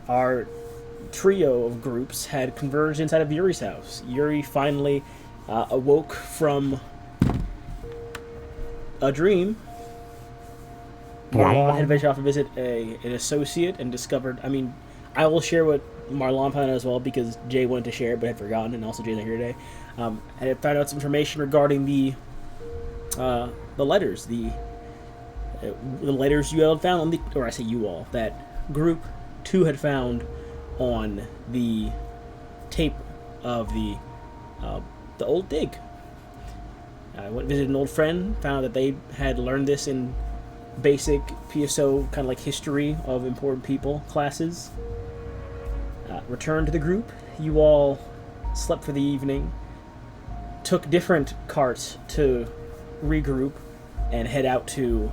our trio of groups had converged inside of Yuri's house. Yuri finally awoke from a dream. Marlon had ventured off to visit an associate and discovered. I mean, I will share what Marlon found out as well because Jay wanted to share it but had forgotten, and also Jay's not here today. And I found out some information regarding the letters, the letters you all had found on the, or I say you all, that group 2 had found on the tape of the old dig. I went and visited an old friend, found that they had learned this in basic PSO kind of like history of important people classes. Returned to the group. You all slept for the evening, took different carts to regroup and head out to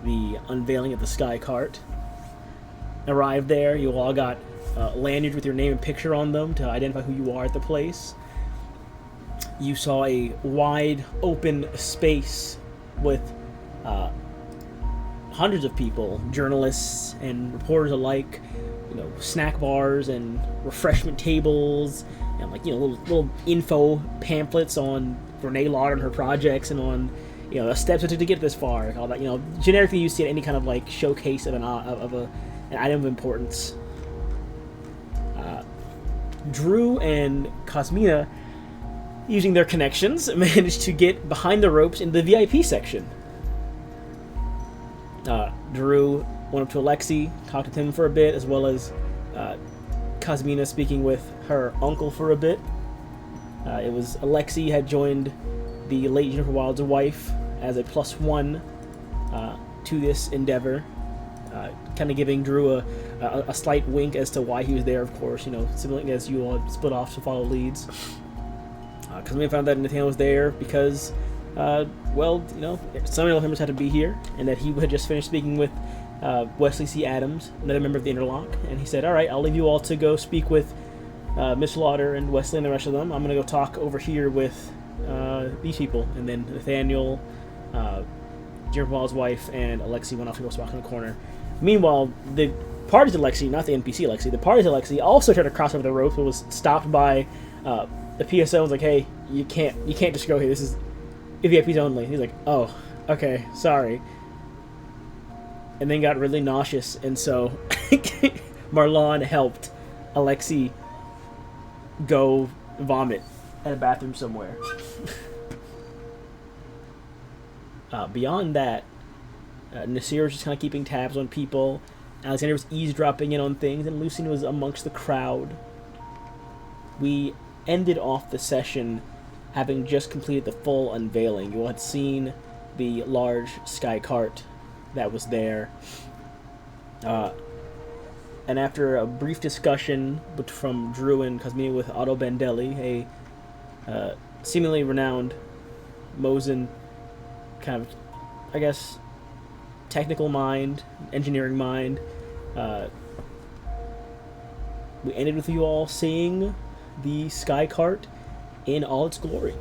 the unveiling of the sky cart. Arrived there, you all got lanyards with your name and picture on them to identify who you are at the place. You saw a wide open space with hundreds of people, journalists and reporters alike, snack bars and refreshment tables, and little info pamphlets on Renee Lauder and her projects, and on the steps it took to get this far, all that generically you see at any kind of like showcase of an item of importance. Drew and Cosmina, using their connections, managed to get behind the ropes in the VIP section. Drew went up to Alexi, talked to him for a bit, as well as Cosmina speaking with her uncle for a bit. It was Alexi had joined the late Jennifer Wilde's wife as a +1 to this endeavor, kind of giving Drew a slight wink as to why he was there, of course, similarly as you all split off to follow leads. Cosmina found that Nathaniel was there because some of the members had to be here, and that he had just finished speaking with Wesley C. Adams, another member of the Interlock, and he said, all right, I'll leave you all to go speak with Miss Lauder and Wesley and the rest of them. I'm going to go talk over here with these people. And then Nathaniel, Jennifer Wall's wife, and Alexi went off to go walk in the corner. Meanwhile, the party's Alexi, not the NPC Alexi, the party's Alexi also tried to cross over the rope, but was stopped by the PSO. Was like, hey, you can't just go here. This is VIPs only. He's like, oh, okay, sorry. And then got really nauseous, and so Marlon helped Alexi go vomit at a bathroom somewhere. Beyond that, Nasir was just kind of keeping tabs on people. Alexander was eavesdropping in on things, and Lucien was amongst the crowd. We ended off the session having just completed the full unveiling. You all had seen the large sky cart that was there. And after a brief discussion from Drew and Cosmina with Otto Bandelli, a seemingly renowned Mosin kind of, I guess, technical mind, engineering mind, we ended with you all seeing the sky cart in all its glory.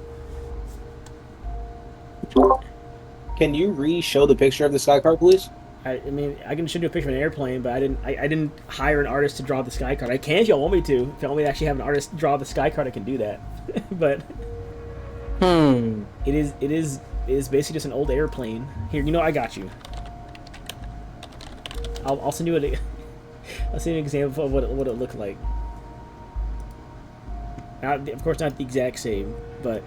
Can you re-show the picture of the sky cart, please? I mean, I can show you a picture of an airplane, but I didn't hire an artist to draw the sky cart. I can if y'all want me to. If y'all want me to actually have an artist draw the sky cart, I can do that. But it is basically just an old airplane. Here, I got you. I'll send you I'll send you an example of what it looked like. Of course, not the exact same, but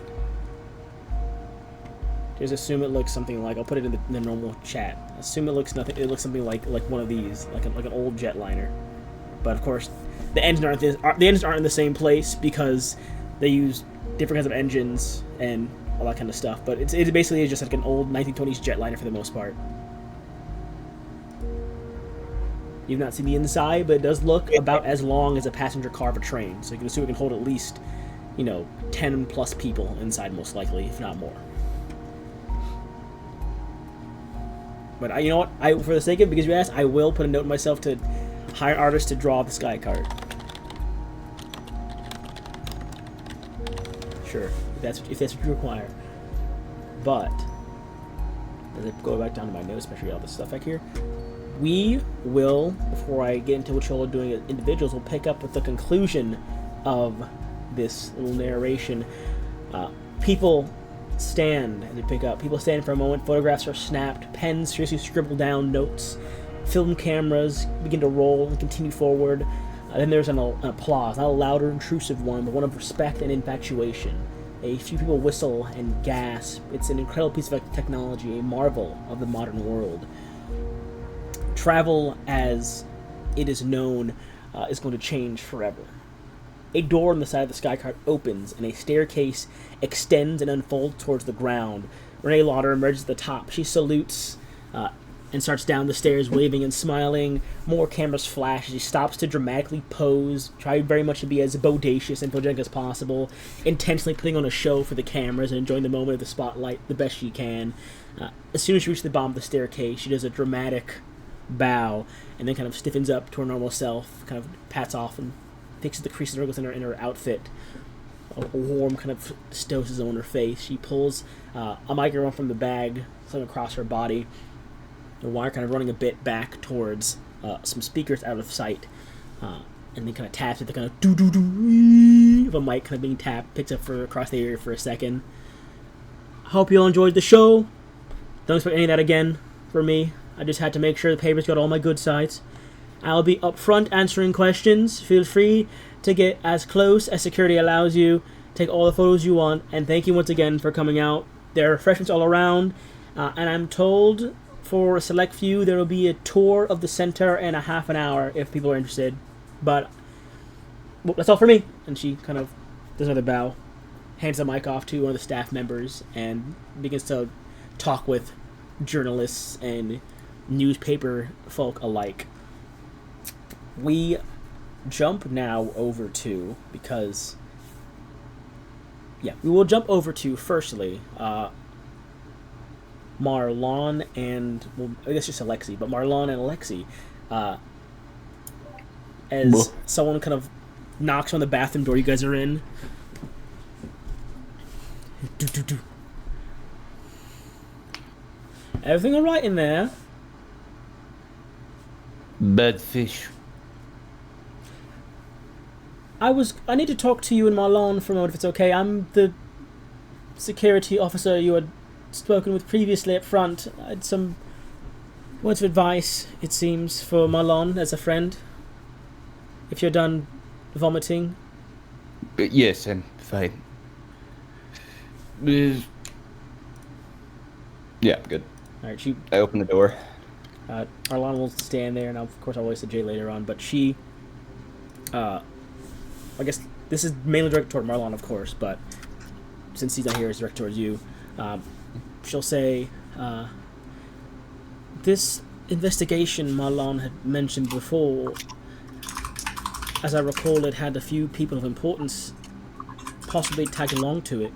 just assume it looks something like. I'll put it in the normal chat. Assume it looks something like one of these, like an old jetliner. But of course, the engines aren't in the same place because they use different kinds of engines and all that kind of stuff. But it basically is just like an old 1920s jetliner for the most part. You've not seen the inside, but it does look about as long as a passenger car of a train. So you can assume it can hold at least, 10 plus people inside, most likely, if not more. But you know what? For the sake of it, because you asked, I will put a note myself to hire an artist to draw the sky cart. Sure, if that's what you require. But as I go back down to my notes, make sure I get all this stuff back here. we will, before I get into what y'all are doing as individuals, we'll pick up with the conclusion of this little narration. People stand as they pick up. People stand for a moment. Photographs are snapped. Pens seriously scribble down notes. Film cameras begin to roll and continue forward. Then there's an applause, not a loud or intrusive one, but one of respect and infatuation. A few people whistle and gasp. It's an incredible piece of technology, a marvel of the modern world. Travel, as it is known, is going to change forever. A door on the side of the skycart opens, and a staircase extends and unfolds towards the ground. Renee Lauder emerges at the top. She salutes and starts down the stairs, waving and smiling. More cameras flash. She stops to dramatically pose, try very much to be as bodacious and photogenic as possible, intentionally putting on a show for the cameras and enjoying the moment of the spotlight the best she can. As soon as she reaches the bottom of the staircase, she does a dramatic bow and then kind of stiffens up to her normal self, kind of pats off and fixes the creases and wrinkles in her outfit. A warm kind of stoicism on her face. She pulls a microphone from the bag, something across her body. The wire kind of running a bit back towards some speakers out of sight, and then kind of taps at the kind of doo-doo-doo of a mic kind of being tapped, picks up for across the area for a second. Hope you all enjoyed the show. Don't expect any of that again for me. I just had to make sure the papers got all my good sides. I'll be up front answering questions. Feel free to get as close as security allows you. Take all the photos you want, and thank you once again for coming out. There are refreshments all around, and I'm told for a select few there will be a tour of the center in a half an hour if people are interested. But well, that's all for me. And she kind of does another bow, hands the mic off to one of the staff members, and begins to talk with journalists and newspaper folk alike. We jump now over to, because we will jump over to firstly Marlon and, well, I guess just Alexi, but Marlon and Alexi, as someone kind of knocks on the bathroom door you guys are in. Everything alright in there? Bad fish. I need to talk to you and Marlon for a moment, if it's okay. I'm the security officer you had spoken with previously up front. I had some words of advice, it seems, for Marlon as a friend. If you're done vomiting. Yes, I'm fine. Yeah, good. Alright, I open the door. Marlon will stand there, and of course I'll always say Jay later on, but she, I guess this is mainly directed toward Marlon, of course, but since he's not here, it's directed towards you. She'll say, this investigation Marlon had mentioned before, as I recall, it had a few people of importance possibly tagged along to it.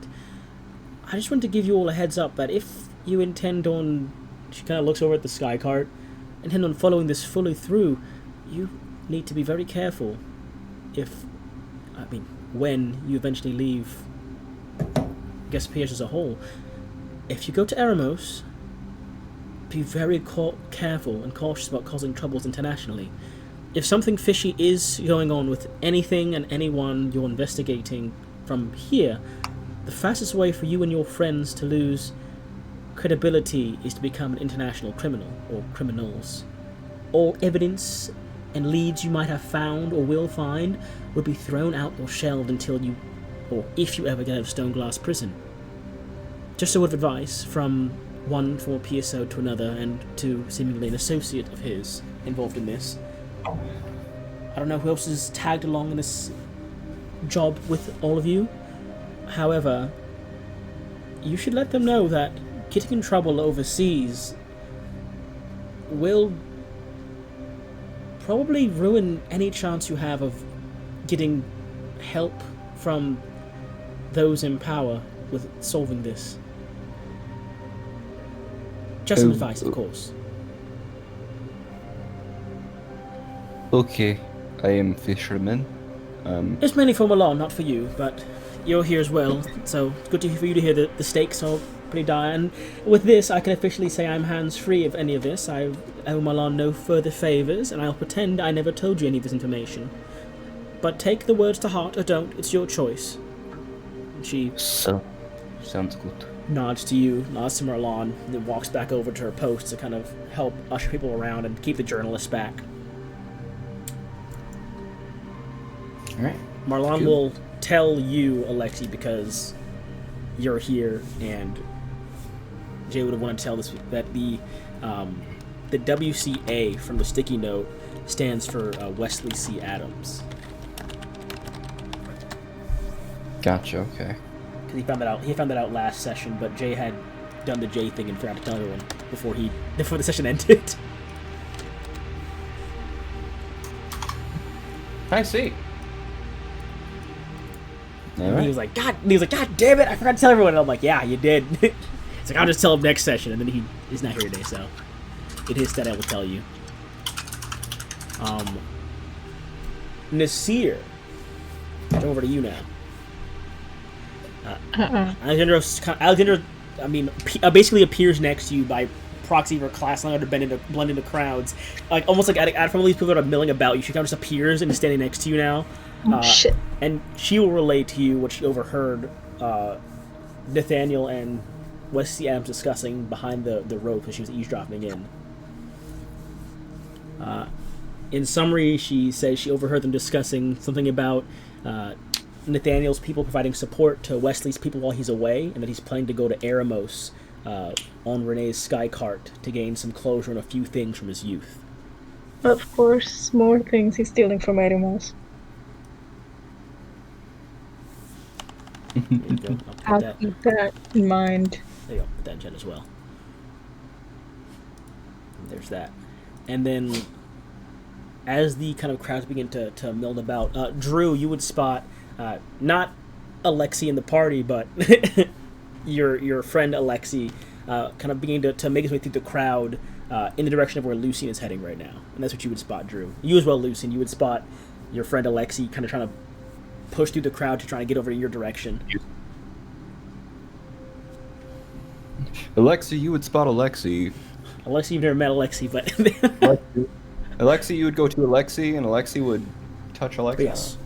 I just wanted to give you all a heads up that if you intend on, she kind of looks over at the sky cart, intend on following this fully through, you need to be very careful when you eventually leave, I guess, Pierce as a whole. If you go to Eremos, be very careful and cautious about causing troubles internationally. If something fishy is going on with anything and anyone you're investigating from here, the fastest way for you and your friends to lose credibility is to become an international criminal, or criminals. All evidence and leads you might have found or will find would be thrown out or shelved until you, or if you ever get out of Stoneglass Prison. Just a word of advice from one former PSO to another, and to seemingly an associate of his involved in this. I don't know who else is tagged along in this job with all of you. However, you should let them know that getting in trouble overseas will probably ruin any chance you have of getting help from those in power with solving this. Just some advice, of course. Okay, I am fisherman. It's mainly for Milan, not for you, but you're here as well, so it's good for you to hear the stakes are pretty dire. And with this, I can officially say I'm hands-free of any of this. I owe Milan no further favors, and I'll pretend I never told you any of this information. But take the words to heart or don't, it's your choice. She So, sounds good. nods to you, nods to Marlon, and then walks back over to her post to kind of help usher people around and keep the journalists back. Alright. Marlon Cool. will tell you, Alexi, because you're here, and Jay would have wanted to tell this, that the WCA from the sticky note stands for Wesley C. Adams. Gotcha, okay. Because he found that out last session, but Jay had done the Jay thing and forgot to tell everyone before the session ended. I see. And he was like, God damn it, I forgot to tell everyone. And I'm like, yeah, you did. It's like, I'll just tell him next session, and then he's not here today, so it is that I will tell you. Nasir, over to you now. Alexander, basically appears next to you by proxy of her class, allowing her to blend into crowds, like almost like out from all these people that are milling about you. She kind of just appears and is standing next to you now. Shit. And she will relay to you what she overheard Nathaniel and Wesley Adams discussing behind the rope as she was eavesdropping in. In summary, she says she overheard them discussing something about Nathaniel's people providing support to Wesley's people while he's away, and that he's planning to go to Eremos on Renee's sky cart to gain some closure on a few things from his youth. Of course, more things he's stealing from Eremos. There you go. I'll keep that in mind. There you go. Put that in chat as well. There's that. And then, as the kind of crowds begin to mill about, Drew, you would spot not Alexi in the party, but your friend Alexi kind of beginning to make his way through the crowd in the direction of where Lucien is heading right now. And that's what you would spot, Drew. You as well, Lucien. You would spot your friend Alexi kind of trying to push through the crowd to try to get over in your direction. Alexi, you would spot Alexi. Alexi, you've never met Alexi, but Alexi, you would go to Alexi, and Alexi would touch Alexi. yes.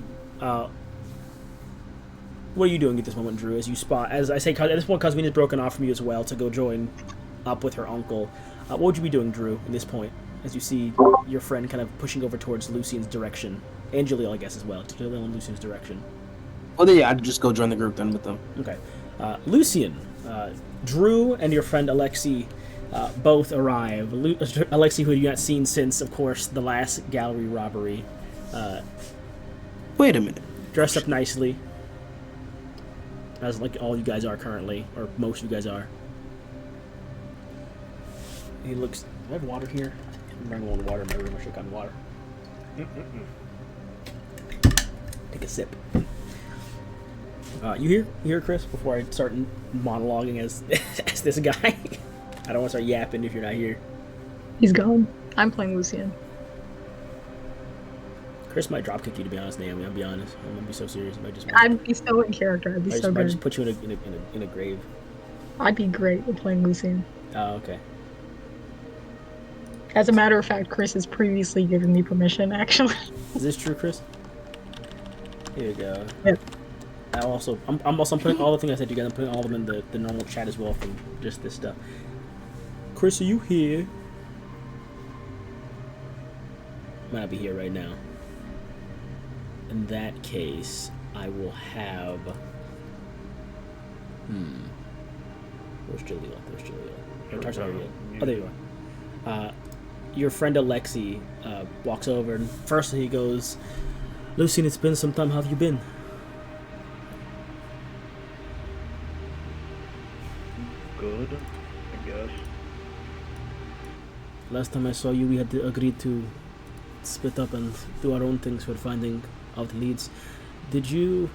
What are you doing at this moment, Drew? As you spot, as I say, at this point, Cosmina's broken off from you as well to go join up with her uncle. What would you be doing, Drew, at this point, as you see your friend kind of pushing over towards Lucien's direction, and Jaleel, I guess, as well, to Jaleel and Lucien's direction? Well, yeah, I'd just go join the group then with them. Okay, Lucien, Drew, and your friend Alexi both arrive. Alexi, who you not seen since, of course, the last gallery robbery. Wait a minute. Dressed up nicely, as like all you guys are currently, or most of you guys are. He looks. Do I have water here? I'm bringing one water in my room. I should have gotten water. Take a sip. You hear, Chris? Before I start monologuing as as this guy, I don't want to start yapping if you're not here. He's gone. I'm playing Lucien. Chris might dropkick you, to be honest, Naomi. I'll be honest. I'm gonna be so serious. I'd be so in character. I'd be so I good. just put you in a grave. I'd be great at playing Lucien. Oh, okay. As a matter of fact, Chris has previously given me permission, actually. Is this true, Chris? Here you go. Yep. I'm also putting all the things I said together. I'm putting all of them in the normal chat as well from just this stuff. Chris, are you here? Might not be here right now. In that case, I will have. Where's Jaleel? Oh, there you are. Your friend Alexi walks over, and first he goes, "Lucien, it's been some time. How have you been?" Good, I guess. Last time I saw you, we had agreed to split up and do our own things for finding out leads. Did you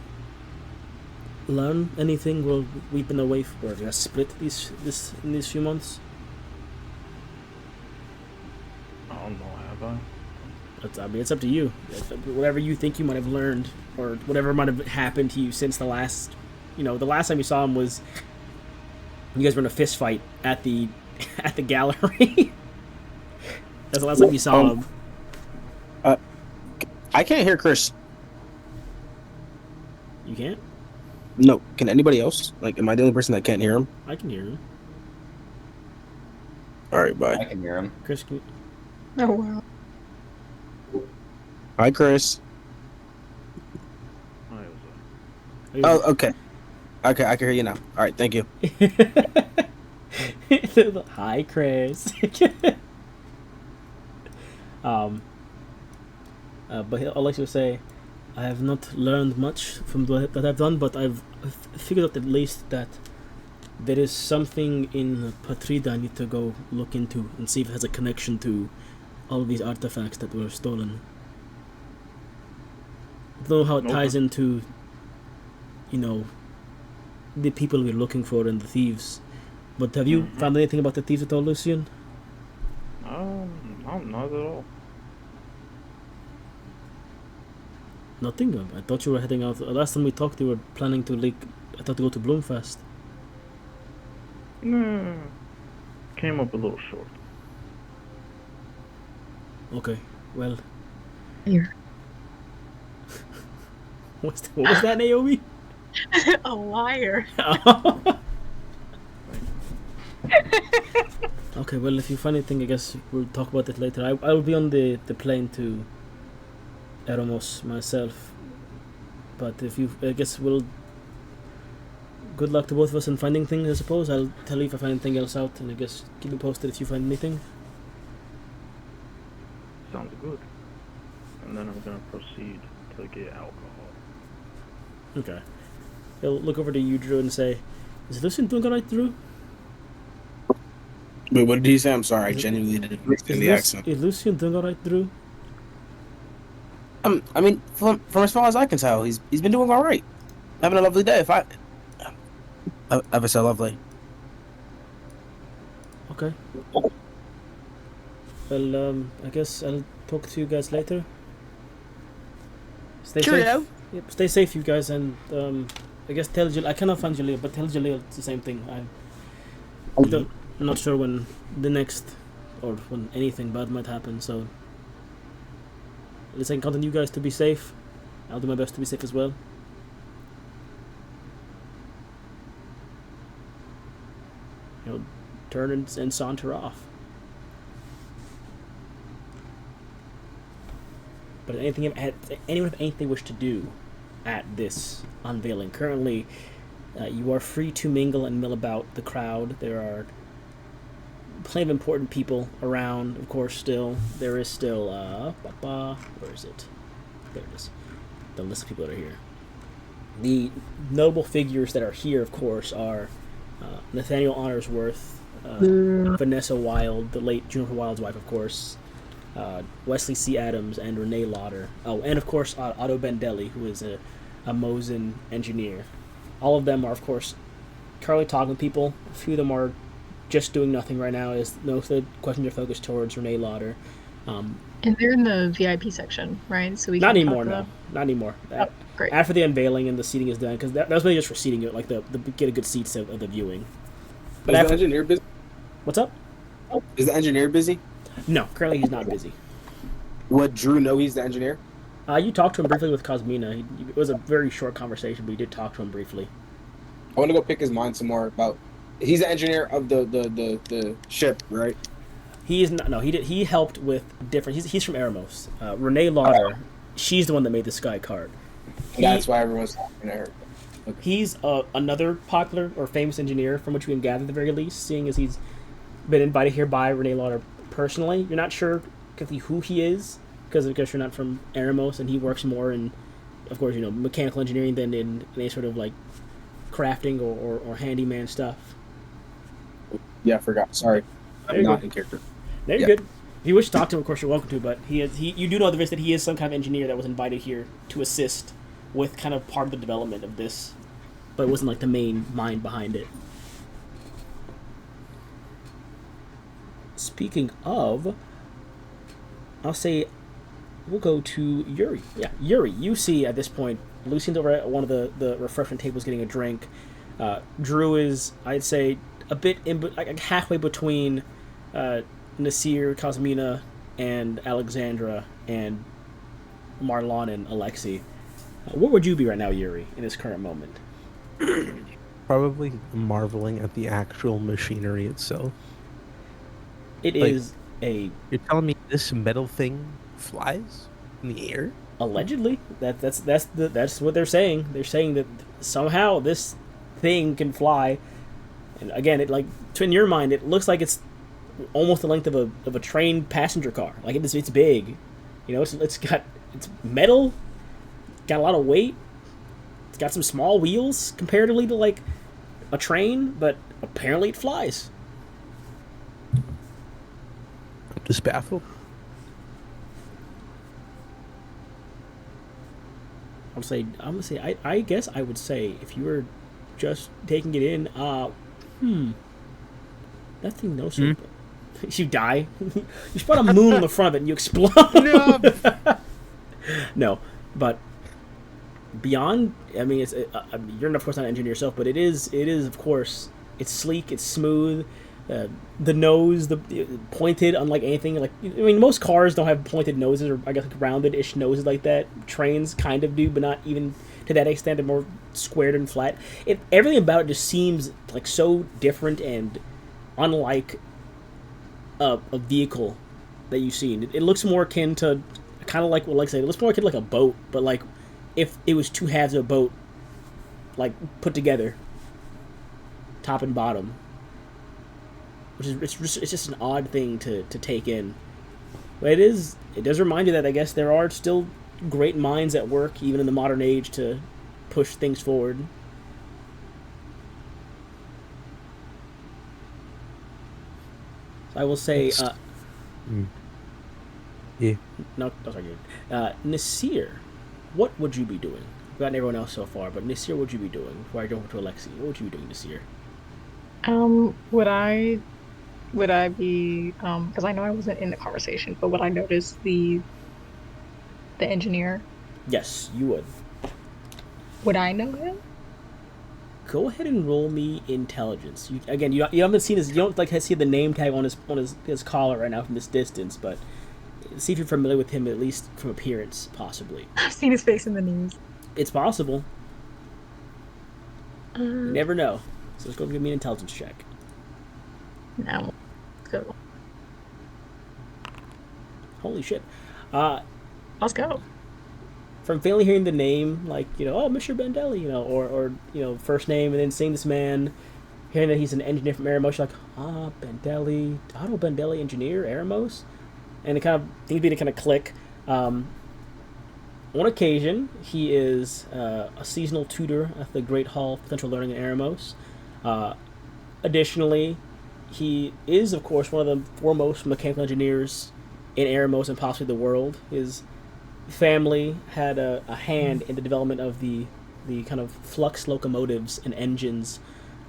learn anything while we've been away, or have you split in these few months? I don't know, have I? It's up to you. Whatever you think you might have learned, or whatever might have happened to you since the last time you saw him was You guys were in a fist fight at the at the gallery. That's the last time you saw him. I can't hear Chris. You can't? No, can anybody else? Like, am I the only person that can't hear him? I can hear him. All right, I bye. can hear him. Chris, can Oh wow. Hi, Chris. I was Oh, okay. Okay, I can hear you now. All right, thank you. Hi, Chris. But Alexi will say, I have not learned much from what that I've done, but I've figured out at least that there is something in Patrida I need to go look into and see if it has a connection to all of these artifacts that were stolen. I don't know how it ties into, you know, the people we're looking for and the thieves. But have you found anything about the thieves at all, Lucian? not at all. Nothing. I thought you were heading out. Last time we talked, you were planning to I thought to go to Bloomfest. No, came up a little short. Okay. Well, Here. what was that, Naomi? A liar. Okay. Well, if you find anything, I guess we'll talk about it later. I will be on the plane to Eremos myself. But if you, I guess we'll. Good luck to both of us in finding things. I suppose I'll tell you if I find anything else out, and I guess keep me posted if you find anything. Sounds good. And then I'm gonna proceed to get alcohol. Okay. He'll look over to you, Drew, and say, "Is Lucian doing alright, Drew? Wait, what did he say? I'm sorry, I Is it- genuinely didn't understand the accent. Is Lucian doing alright, Drew? I mean, from as far as I can tell, he's been doing all right. Having a lovely day. If I ever so lovely. Okay. Well, I guess I'll talk to you guys later. Stay Cheerio. safe. Yep, stay safe, you guys, and I guess tell Jaleel. I cannot find Jaleel, but tell Jaleel it's the same thing. I'm not sure when the next or when anything bad might happen. So, at least I can count on you guys to be safe. I'll do my best to be safe as well. He'll turn and saunter off. But anyone have anything they wish to do at this unveiling? Currently, you are free to mingle and mill about the crowd. There are plenty of important people around, of course. Still, there is still where is it? There it is. The list of people that are here. The notable figures that are here, of course, are Nathaniel Honorsworth, Vanessa Wilde, the late Juniper Wilde's wife, of course. Wesley C. Adams and Renee Lauder. Oh, and of course Otto Bendelli, who is a Mosin engineer. All of them are, of course, currently talking to people. A few of them are just doing nothing right now, as most of the questions are focused towards Renee Lauder. And they're in the VIP section, right? So we Not can anymore, talk to no. them. Not anymore. Oh, great. After the unveiling and the seating is done, because that was really just for seating it, like the get a good seats of the viewing. But Is after, the engineer busy? what's up? Is the engineer busy? No, currently he's not busy. Would Drew know he's the engineer? You talked to him briefly with Cosmina. It was a very short conversation, but you did talk to him briefly. I want to go pick his mind some more about. He's the engineer of the ship, right? He is not. No, he did. He helped with different. He's from Eremos. Renee Lauder, she's the one that made the Sky card. That's why everyone's talking to her. Okay. He's another popular or famous engineer from which we can gather at the very least, seeing as he's been invited here by Renee Lauder personally. You're not sure exactly who he is because you're not from Eremos, and he works more in, of course, mechanical engineering than in any sort of like crafting or handyman stuff. Yeah, I forgot. Sorry, There I'm you not go. in character. No, you're good. If you wish to talk to him, of course, you're welcome to. But you do know that he is some kind of engineer that was invited here to assist with kind of part of the development of this, but it wasn't like the main mind behind it. Speaking of, I'll say we'll go to Yuri. Yeah, Yuri. You see at this point, Lucian's over at one of the refreshment tables getting a drink. Drew is, I'd say, a bit like halfway between Nasir, Kazmina, and Alexandra, and Marlon and Alexei. Where would you be right now, Yuri, in this current moment? Probably marveling at the actual machinery itself. It Like- is a You're telling me this metal thing flies in the air? allegedly that's what they're saying. They're saying that somehow this thing can fly, and again, it like in your mind, it looks like it's almost the length of a train passenger car. Like it's big, you know. It's metal, got a lot of weight. It's got some small wheels comparatively to like a train, but apparently it flies. I'm just baffled. I'm gonna say I guess I would say if you were just taking it in, that thing knows something. You die. You spawn a moon on the front of it and you explode. No. No, but beyond, I mean, you're of course not an engineer yourself, but it is of course, it's sleek, it's smooth. The nose, the pointed, unlike anything. Like, I mean, most cars don't have pointed noses, or I guess like rounded-ish noses like that. Trains kind of do, but not even to that extent. They're more squared and flat. Everything about it just seems like so different and unlike a vehicle that you've seen. It looks more akin to kind of like what like say. It looks more akin to like a boat, but like if it was two halves of a boat, like put together, top and bottom. Which is it's just an odd thing to take in, but it does remind you that I guess there are still great minds at work even in the modern age to push things forward. So I will say, Yeah. no, sorry, Nasir, what would you be doing? We've gotten everyone else so far, but Nasir, what would you be doing? Before I go to Alexei, what would you be doing, Nasir? Would I be because I know I wasn't in the conversation, but would I notice the engineer? Yes, you would. Would I know him? Go ahead and roll me intelligence. You haven't seen his. You don't like see the name tag on his collar right now from this distance, but see if you're familiar with him at least from appearance, possibly. I've seen his face in the news. It's possible. You never know. So let's go give me an intelligence check. No. Let's go. Holy shit! Let's go. From faintly hearing the name, like, you know, oh, Mr. Bendelli, you know, or you know, first name, and then seeing this man, hearing that he's an engineer from Eremos, you're like, Bendelli, Otto Bendelli, engineer, Eremos, and it kind of things begin to kind of click. On occasion, he is a seasonal tutor at the Great Hall of Potential Learning in Eremos. Additionally, he is, of course, one of the foremost mechanical engineers in Eremos and possibly the world. His family had a hand in the development of the kind of flux locomotives and engines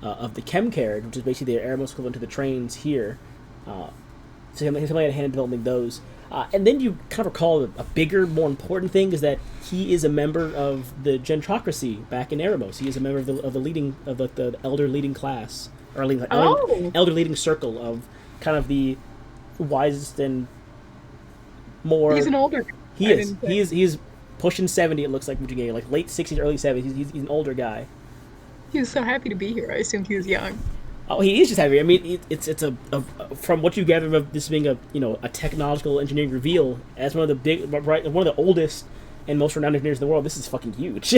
of the chem carriage, which is basically the Eremos equivalent to the trains here. So his family had a hand in developing those. And then you kind of recall a bigger, more important thing is that he is a member of the Gentrocracy back in Eremos. He is a member of the elder leading class, or elder leading circle of kind of the wisest and more. He's an older guy. He is pushing 70. It looks like like late 60s, early 70s. He's an older guy. He was so happy to be here. I assumed he was young. Oh, he is just happy. I mean, it's a from what you gather of this being a technological engineering reveal as one of the oldest and most renowned engineers in the world. This is fucking huge.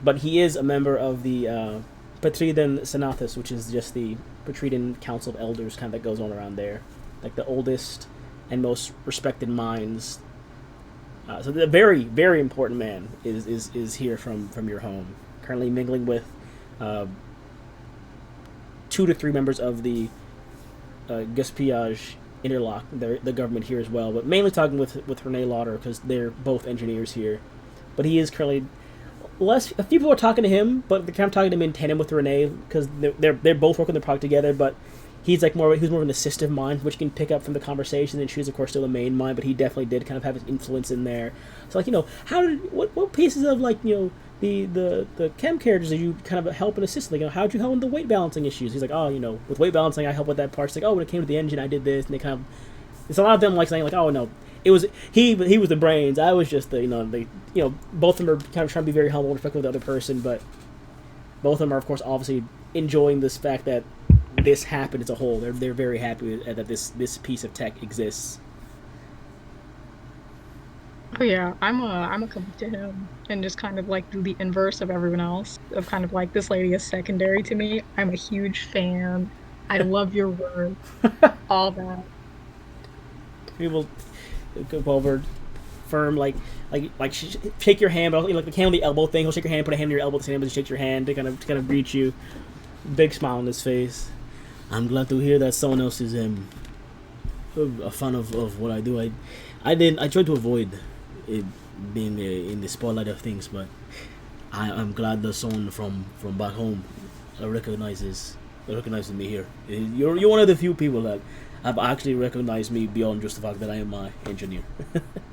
But he is a member of the Patriden Senatus, which is just the Patriden Council of Elders kind of that goes on around there, like the oldest and most respected minds. So the very, very important man is here from your home, currently mingling with 2 to 3 members of the Gaspillage Interlock, the government here as well, but mainly talking with Renee Lauder because they're both engineers here. But he is currently a few people are talking to him, but they're kind of talking to him in tandem with Renee because they're both working the product together. But he's like more, he was more of an assistive mind, which you can pick up from the conversation. And she's of course still a main mind, but he definitely did kind of have his influence in there. So like, how did what pieces of like the chem characters did you kind of help and assist? Like, how'd you help with the weight balancing issues? He's like, oh, with weight balancing, I help with that part. It's like, oh, when it came to the engine, I did this, and they kind of, it's a lot of them like saying like, oh no, it was he was the brains, I was just the both of them are kind of trying to be very humble and respectful of the other person, but both of them are of course obviously enjoying this fact that this happened as a whole. They're very happy that this piece of tech exists. Oh yeah, I'm a come up to him and just kind of like do the inverse of everyone else. Of kind of like, this lady is secondary to me. I'm a huge fan. I love your work. All that. People go over firm, shake your hand, but like the hand on the elbow thing. He'll shake your hand, put a hand on your elbow at the same time as he shakes your hand to kind of greet you. Big smile on his face. I'm glad to hear that someone else is a fan of what I do. I tried to avoid it being in the spotlight of things, but I'm glad that someone from back home recognizes me here. You're one of the few people that have actually recognized me beyond just the fact that I am my engineer.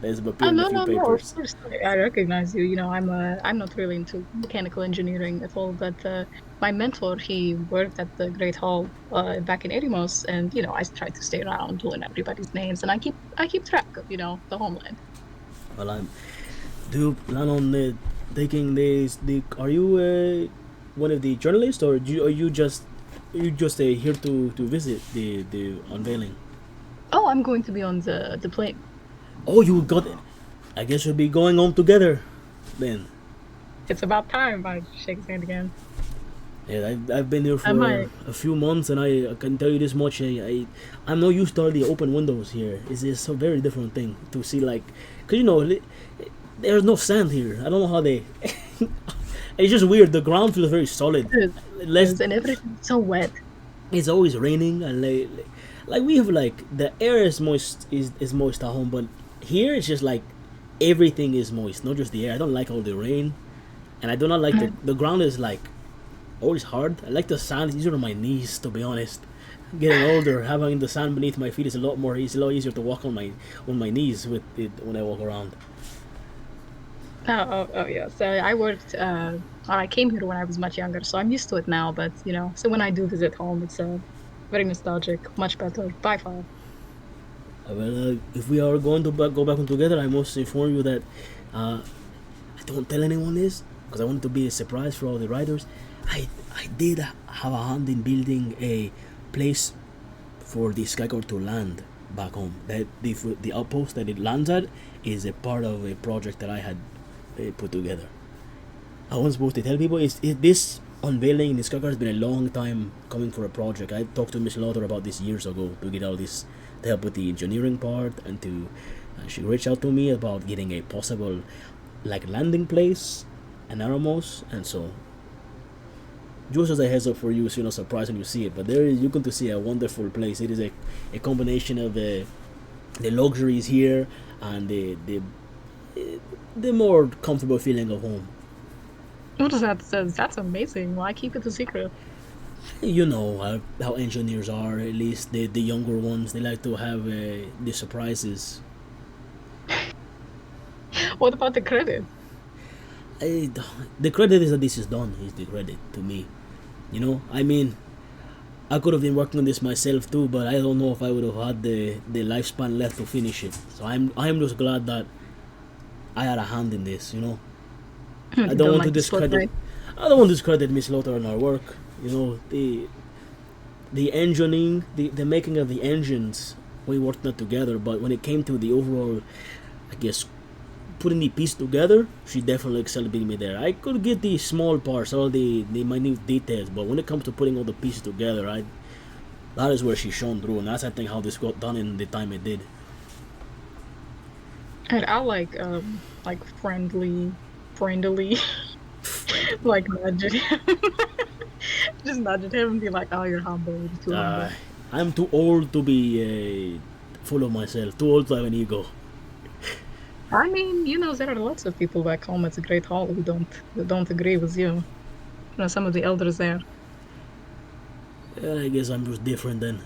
There's appeared in a few papers. Of course, I recognize you. I'm not really into mechanical engineering at all, but my mentor, he worked at the Great Hall back in Erimos, and I try to stay around doing everybody's names, and I keep track of the homeland. Well, do you plan on taking this? Are you one of the journalists, or are you just here to visit the unveiling? Oh, I'm going to be on the plane. Oh, you got it. I guess we'll be going on together then. It's about time. I shake his hand again. Yeah, I've been here for a few months, and I can tell you this much. I'm not used to all the open windows here. It's a very different thing to see, like, because there's no sand here. I don't know how they. It's just weird. The ground feels very solid. And everything's so wet. It's always raining, and like we have the air is moist at home, but here it's just like everything is moist, not just the air. I don't like all the rain, and I do not like the ground is like always hard. I like the sand. It's easier on my knees, to be honest. Getting older, having the sand beneath my feet is a lot easier to walk on my knees with it when I walk around. Oh yeah. So I worked. I came here when I was much younger, so I'm used to it now. But so when I do visit home, it's very nostalgic, much better by far. Well, if we are going to go back on together, I must inform you that I don't tell anyone this because I want it to be a surprise for all the riders. I did have a hand in building a place for the Skycore to land back home. That the outpost that it lands at is a part of a project that I had put together. I wasn't supposed to tell people. This unveiling in the Skycore has been a long time coming for a project. I talked to Miss Lauder about this years ago to get all this, to help with the engineering part, and she reached out to me about getting a possible landing place in Aramos, and so just as a heads up for you, so you're not surprised when you see it. But you're going to see a wonderful place. It is a combination of the luxuries here and the more comfortable feeling of home. What does that say? That's amazing. Why keep it a secret? You know how engineers are. At least the younger ones, they like to have the surprises. What about the credit? The credit is that this is done. Is the credit to me. I mean, I could have been working on this myself too, but I don't know if I would have had the lifespan left to finish it. So I'm just glad that I had a hand in this. I don't want to discredit. I don't want to discredit Miss Lothar and our work. The engineering, the making of the engines, we worked not together. But when it came to the overall, I guess, putting the piece together, she definitely excelled me there. I could get the small parts, all the minute details, but when it comes to putting all the pieces together, that is where she shone through, and that's I think how this got done in the time it did. And I like friendly, like nudge at him. Just nudge at him and be like, "Oh, you're humble. You're too humble." I'm too old to be full of myself. Too old to have an ego. I mean, there are lots of people back home at the Great Hall who don't agree with you. Some of the elders there. I guess I'm just different then.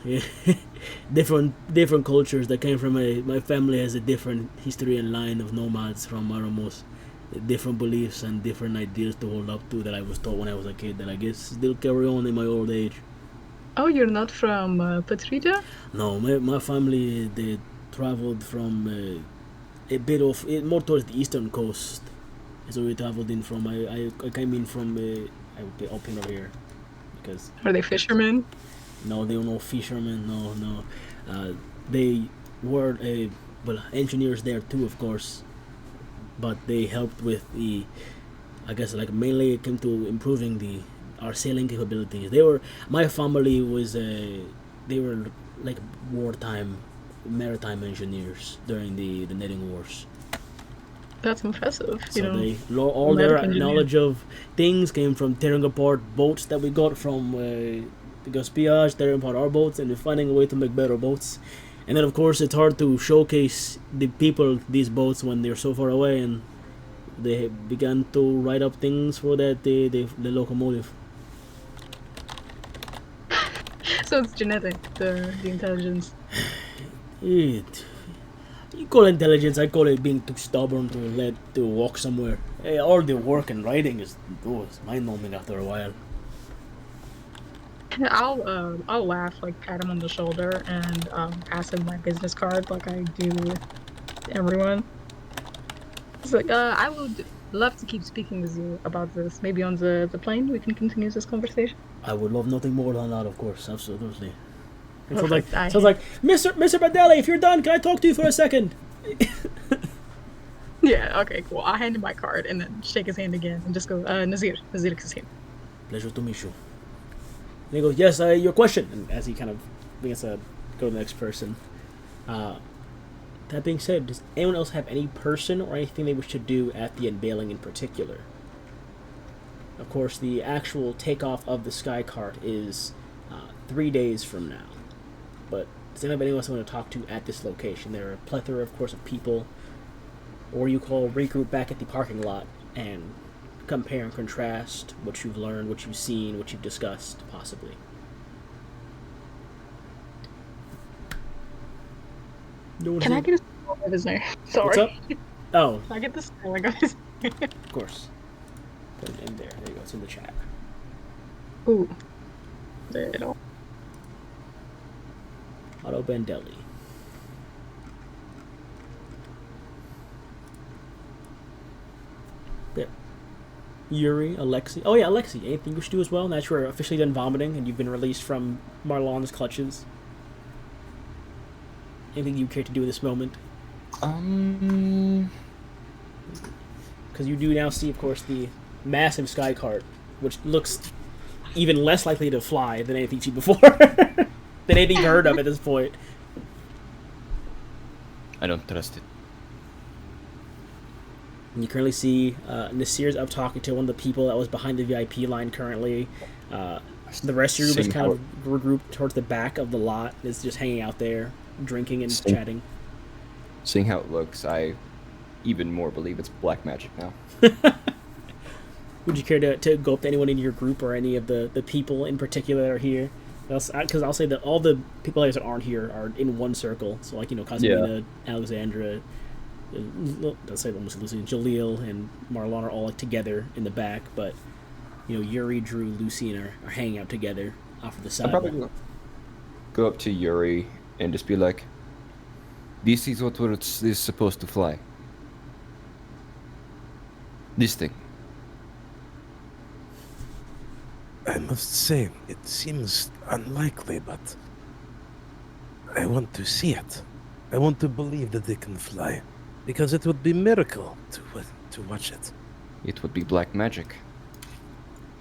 Different cultures that came from my family has a different history and line of nomads from Maramos. Different beliefs and different ideas to hold up to that I was taught when I was a kid that I guess still carry on in my old age. Oh, you're not from Patrida? No, my family they traveled from a bit of it more towards the eastern coast. So we traveled in from I came in from I would be up in over here because Are they fishermen? no, they were no fishermen. No. They were well engineers there too, of course, but they helped with the, I guess like mainly it came to improving our sailing capabilities. They were my family was they were like wartime maritime engineers during the knitting wars. That's impressive. So they a all their medical engineer. knowledge of things came from tearing apart boats that we got from the Gaspillage, tearing apart our boats, and finding a way to make better boats. And then of course it's hard to showcase the people these boats when they're so far away, and they began to write up things for that the locomotive. So it's genetic, the intelligence. It, you call it intelligence, I call it being too stubborn to walk somewhere. All the work and writing is mind numbing after a while. I'll laugh, like pat him on the shoulder and pass him my business card like I do everyone. It's like I would love to keep speaking with you about this. Maybe on the plane we can continue this conversation. I would love nothing more than that, of course, absolutely. It Perfect. sounds like Mr. Badeli, if you're done, can I talk to you for a second? Yeah, okay, cool. I'll hand him my card and then shake his hand again and just go, Nazir Kasim. Pleasure to meet you. And he goes, yes, your question. And as he kind of begins to go to the next person. That being said, does anyone else have any person or anything they wish to do at the unveiling in particular? Of course, the actual takeoff of the Sky Cart is 3 days from now. But does anyone else want to talk to at this location? There are a plethora, of course, of people. Or you call regroup back at the parking lot and compare and contrast what you've learned, what you've seen, what you've discussed, possibly. Can I get a spell of his name? Sorry. What's up? Oh, Can I get the spelling of his name? of course. Put it in there. There you go. It's in the chat. Ooh. Little. Otto Bandelli. There. Yuri, Alexi. Oh yeah, Alexi. Anything you wish to do as well? Now that you're officially done vomiting and you've been released from Marlon's clutches. Anything you care to do at this moment? Because you do now see, of course, the massive sky cart, which looks even less likely to fly than anything you've seen before. Than anything you've heard of at this point. I don't trust it. And you currently see Nasir's up talking to one of the people that was behind the VIP line currently. The rest of your group is kind of regrouped towards the back of the lot. It's just hanging out there, drinking and chatting. Seeing how it looks, I even more believe it's black magic now. Would you care to go up to anyone in your group or any of the people in particular that are here? Because I'll say that all the people that aren't here are in one circle. So, like, Cosmina, Alexandra, let's say almost Lucy, Jaleel, and Marlon are all like together in the back. But, Yuri, Drew, Lucy, are hanging out together off of the side. I'd probably go up to Yuri and just be like, this is what is supposed to fly. This thing. I must say, it seems unlikely, but I want to see it. I want to believe that they can fly, because it would be a miracle to watch it. It would be black magic.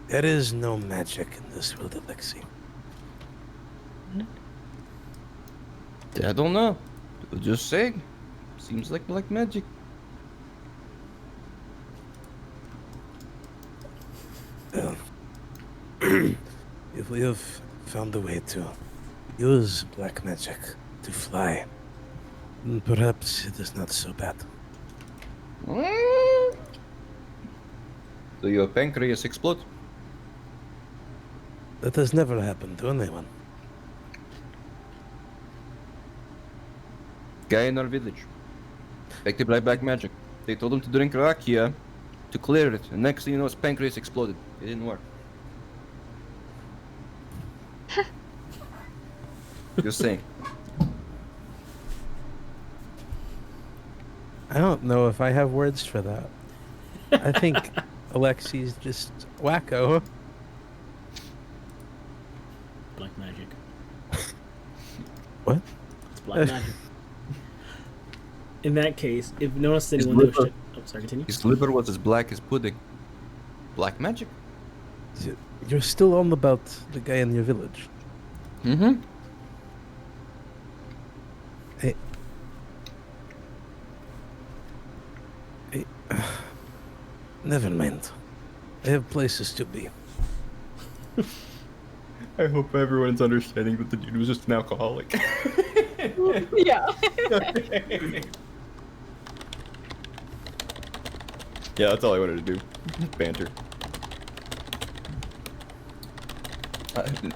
There is no magic in this world, Alexei. I don't know. Just saying. Seems like black magic. Well, if we have found a way to use black magic to fly, then perhaps it is not so bad. Do your pancreas explode? That has never happened to anyone. Guy in our village. Affected by black magic. They told him to drink rakia to clear it, and next thing you know, his pancreas exploded. It didn't work. Just saying. I don't know if I have words for that. I think Alexi's just wacko. Black magic. What? It's black magic. In that case, if notice anyone knows shit. Oh, sorry, continue. His liver was as black as pudding. Black magic? You're still on about the guy in your village. Mm-hmm. Hey. Never mind. I have places to be. I hope everyone's understanding that the dude was just an alcoholic. Yeah. Yeah, that's all I wanted to do. Banter.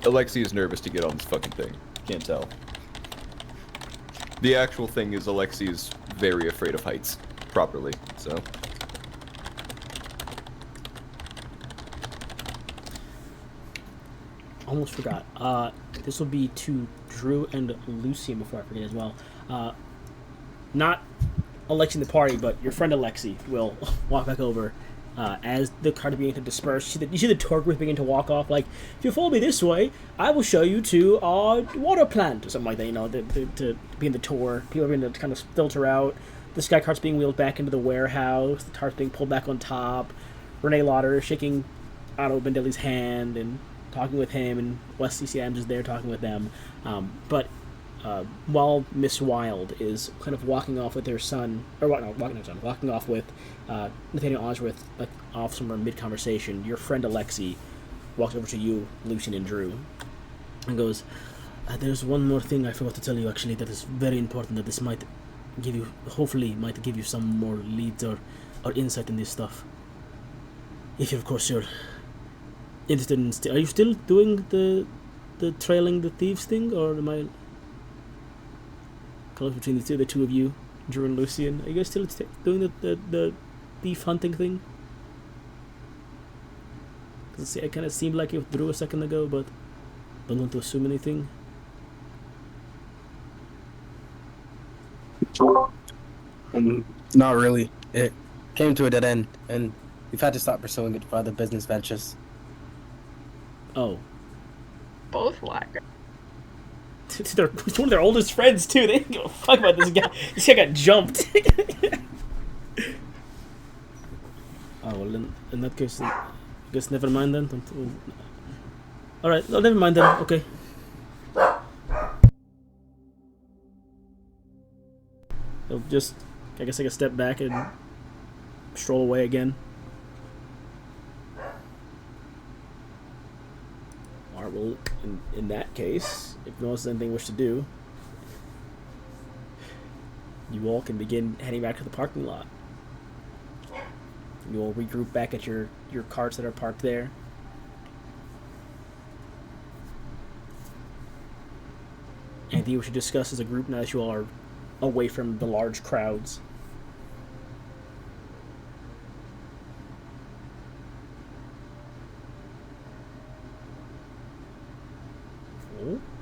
Alexi is nervous to get on this fucking thing. Can't tell. The actual thing is Alexi is very afraid of heights. Properly, so. Almost forgot. This will be to Drew and Lucian before I forget as well. Not Alexi in the party, but your friend Alexi will walk back over as the crowd begin to disperse. You see the tour group begin to walk off. Like, if you follow me this way, I will show you to our water plant or something like that. You know, to begin the tour. People are beginning to kind of filter out. The sky cart's being wheeled back into the warehouse. The tart's being pulled back on top. Renee Lauder shaking Otto Bendelli's hand and talking with him, and Wesley C. Adams is there talking with them. But while Miss Wilde is kind of walking off with her son, walking off with Nathaniel Osworth, like off somewhere mid-conversation, your friend Alexi walks over to you, Lucian, and Drew, and goes, "There's one more thing I forgot to tell you, actually, that is very important, that this might give you, hopefully, might give you some more leads or insight in this stuff. If, of course, you're interested in... Are you still doing the trailing the thieves thing, or am I... Close between the two of you, Drew and Lucian? Are you guys still doing the thief hunting thing? Because it kind of seemed like it with Drew a second ago, but don't want to assume anything. Not really. It came to a dead end, and we've had to stop pursuing it for other business ventures. Oh. Both lack. It's one of their oldest friends, too. They didn't give a fuck about this guy. This guy got jumped. Oh, well, in that case, I guess never mind then. Alright, well, never mind then. Okay. They'll just, I guess, take a step back and stroll away again. Alright, well, in that case, if no one has anything you wish to do, you all can begin heading back to the parking lot. You all regroup back at your carts that are parked there. Anything you should discuss as a group now that you all are away from the large crowds?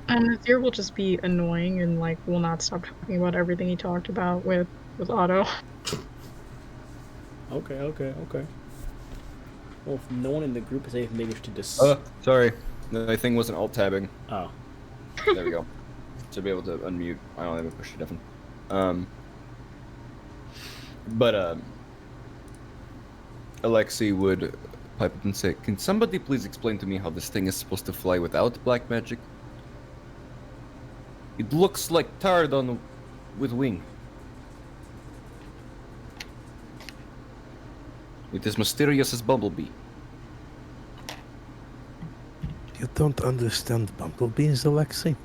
And Nazir will just be annoying and like will not stop talking about everything he talked about with Otto. Okay. Well, if no one in the group has anything they wish to discuss. Sorry. The thing wasn't alt-tabbing. Oh. There we go. To be able to unmute. I don't have a push to deafen. But Alexi would pipe up and say, "Can somebody please explain to me how this thing is supposed to fly without black magic? It looks like Tardon with wing. It is mysterious as Bumblebee." You don't understand bumblebees, Alexi?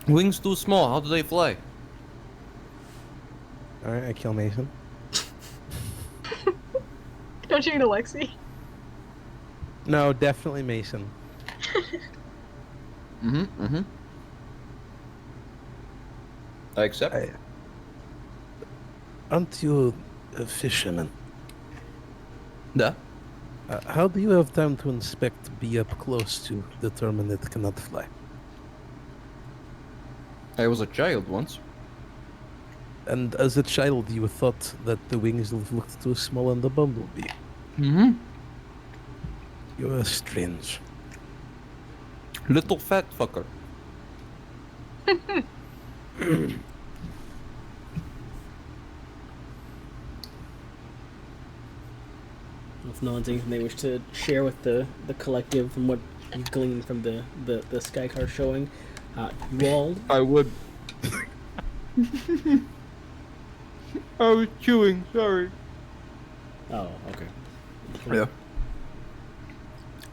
Wings too small, how do they fly? Alright, I kill Mason. Don't you mean Alexi? No, definitely Mason. I accept. Aren't you a fisherman? Yeah. How do you have time to inspect bee up close to determine it cannot fly? I was a child once. And as a child, you thought that the wings looked too small on the bumblebee. Mm-hmm. You are strange. Little fat fucker. If no one's anything they wish to share with the collective from what you gleaned from the sky car showing, you all. I would. I was chewing, sorry. Oh, okay. Yeah.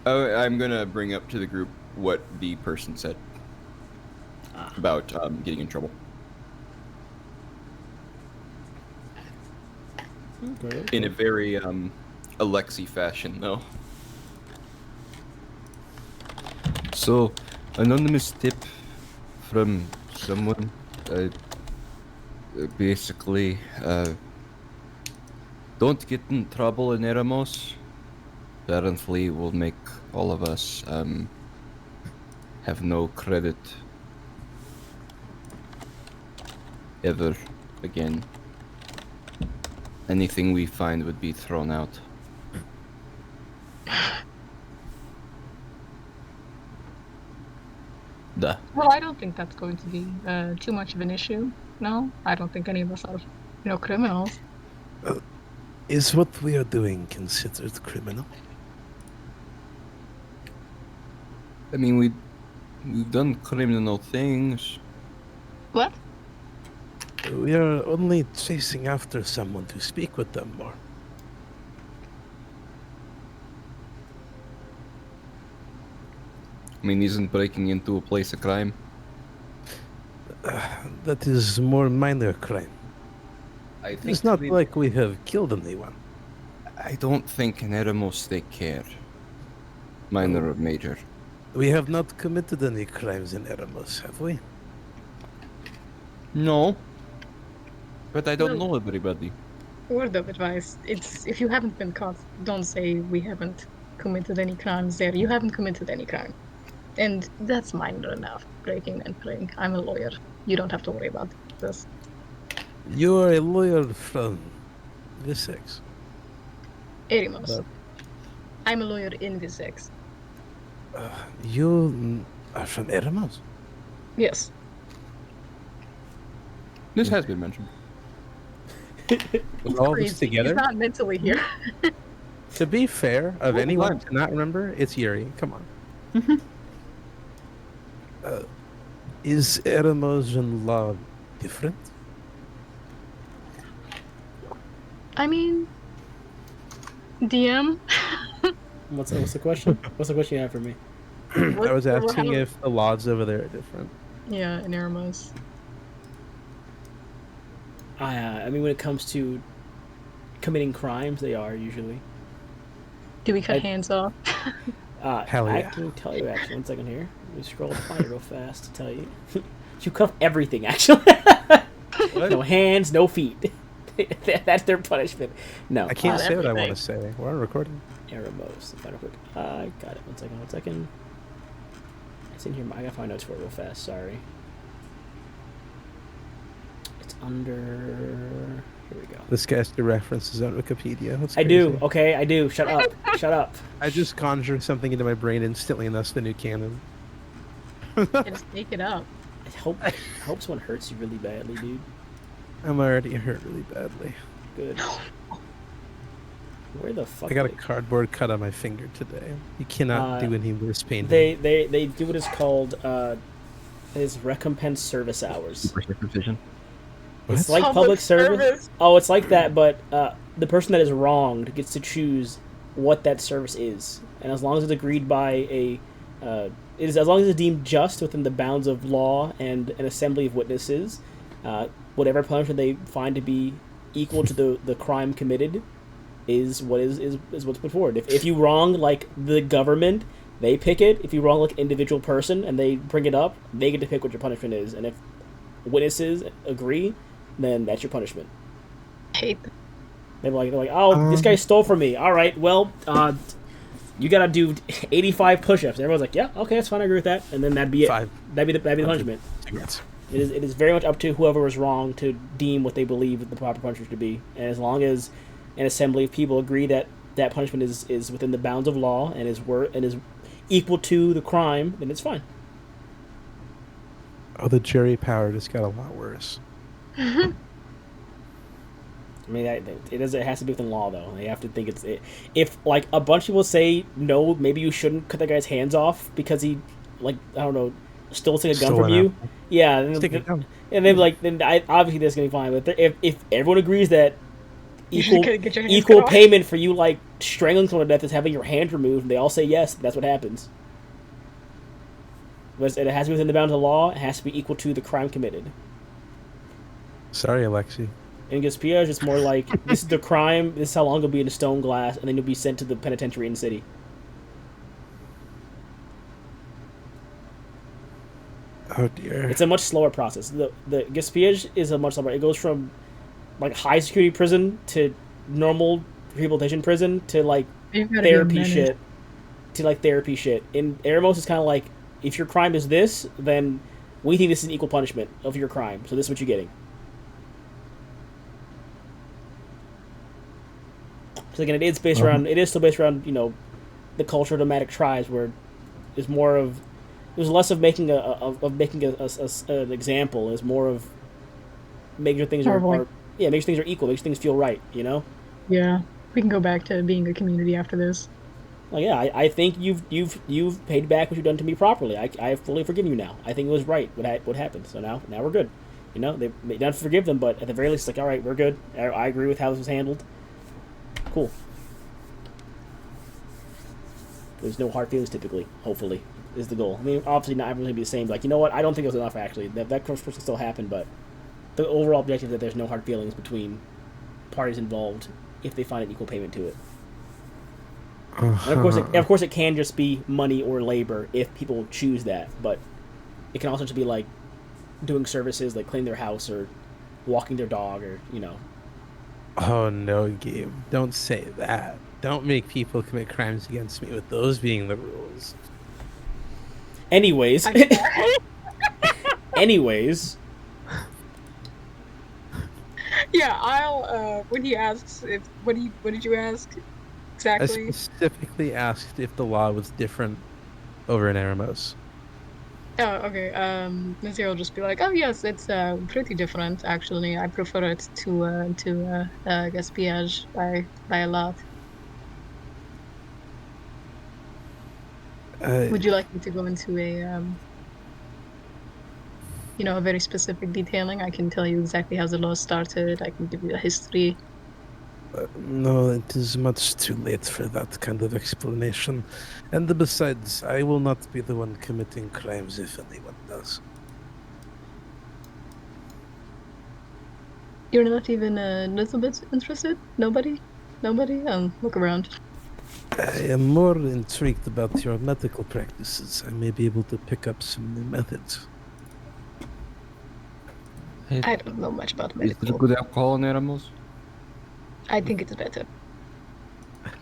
I'm gonna bring up to the group what the person said about getting in trouble. Okay. In a very Alexi fashion, though. So, anonymous tip from someone. Basically, don't get in trouble in Eremos. Apparently, will make all of us have no credit ever again. Anything we find would be thrown out. Duh. Well, I don't think that's going to be too much of an issue. No, I don't think any of us are, criminals. Is what we are doing considered criminal? I mean, we've done criminal things. What? We are only chasing after someone to speak with them more. I mean, isn't breaking into a place a crime? That is more minor crime. I think It's not like we have killed anyone. I don't think in Eremos they care. Minor or major. We have not committed any crimes in Eremos, have we? No. But I don't No. know everybody. Word of advice: it's if you haven't been caught, don't say we haven't committed any crimes there. You haven't committed any crime, and that's minor enough. Breaking and entering. I'm a lawyer. You don't have to worry about this. You are a lawyer from Visex. Erimos. I'm a lawyer in Visex. You are from Eremos? Yes. This has been mentioned. With all this Crazy. together? He's not mentally here. To be fair, of Well, anyone fine. to not remember, it's Yuri. Come on. Is Eremos law different? I mean, DM. What's the question? What's the question you have for me? I was asking if the laws over there are different. Yeah, in Eremos. I mean, when it comes to committing crimes, they are usually. Do we cut I- hands off? Hell I yeah. can tell you actually. 1 second here. Let me scroll by real fast to tell you. You cuff everything actually. No hands, no feet. That's their punishment. No. I can't say what I want everything. to say. We're on recording. Eremos. Quick. I got it. 1 second. It's in here. I gotta find notes for it real fast. Sorry. It's under. Here we go. This guy's the references on Wikipedia. That's I do. crazy. Okay, I do. Shut up. Shut up. I just conjured something into my brain instantly, and that's the new canon. Just make it up. I hope someone hurts you really badly, dude. I'm already hurt really badly. Good. Where the fuck? I got a did cardboard cut on my finger today. You cannot do any worse pain. they do what is called is recompense service hours. Circumcision. It's What? like public service. Oh, it's like that, but the person that is wronged gets to choose what that service is, and as long as it's agreed by as long as it's deemed just within the bounds of law and an assembly of witnesses, whatever punishment they find to be equal to the crime committed, is what's put forward. If you wrong like the government, they pick it. If you wrong like an individual person and they bring it up, they get to pick what your punishment is. And if witnesses agree, then that's your punishment. Hate them. They're like, oh, this guy stole from me. All right, well, you gotta do 85 push-ups. And everyone's like, yeah, okay, that's fine. I agree with that. And then that'd be it. That'd be the punishment. Cigarettes. It is very much up to whoever was wrong to deem what they believe the proper punishment to be. And as long as an assembly of people agree that that punishment is within the bounds of law and is equal to the crime, then it's fine. Oh, the jury power just got a lot worse. I mean, it has to be within law, though. They have to think if like a bunch of people say no, maybe you shouldn't cut that guy's hands off because he, like, I don't know, stole a gun from you. Yeah, and then like then obviously that's gonna be fine. But if everyone agrees that equal payment for you like strangling someone to death is having your hand removed, and they all say yes, that's what happens. But it has to be within the bounds of law. It has to be equal to the crime committed. Sorry, Alexi. In Gaspiage, it's more like, this is the crime, this is how long it'll be in a stone glass, and then you'll be sent to the penitentiary in the city. Oh, dear. It's a much slower process. The Gaspiage is a much slower. It goes from, like, high security prison to normal rehabilitation prison to, like, therapy shit. In Eremos, it's kind of like, if your crime is this, then we think this is an equal punishment of your crime, so this is what you're getting. So again, it is still based around, you know, the culture of nomadic tribes, where there's less of making an example. It's more of making sure things making sure things are equal, making sure things feel right, you know? Yeah, we can go back to being a community after this. Well, yeah, I think you've paid back what you've done to me properly. I have fully forgiven you now. I think it was right what happened. So now we're good. You know, they don't have to forgive them, but at the very least, like, all right, we're good. I agree with how this was handled. Cool. There's no hard feelings typically. Hopefully, is the goal. I mean, obviously not everyone's gonna be the same. Like, you know what? I don't think it was enough actually. That course can still happen, but the overall objective is that there's no hard feelings between parties involved if they find an equal payment to it. And of course, it can just be money or labor if people choose that. But it can also just be like doing services like cleaning their house or walking their dog, or, you know. Oh, no, Gabe. Don't say that. Don't make people commit crimes against me with those being the rules. Anyways. Yeah, I'll, when he asks what did you ask exactly? I specifically asked if the law was different over in Eremos. Oh, okay. Nazir will just be like, oh yes, it's pretty different actually. I prefer it to Gaspillage by a lot. Would you like me to go into a a very specific detailing? I can tell you exactly how the law started. I can give you a history. No, it is much too late for that kind of explanation. And besides, I will not be the one committing crimes if anyone does. You're not even a little bit interested? Nobody? Look around. I am more intrigued about your medical practices. I may be able to pick up some new methods. I don't know much about Is medical. there good alcohol in animals? I think it's better.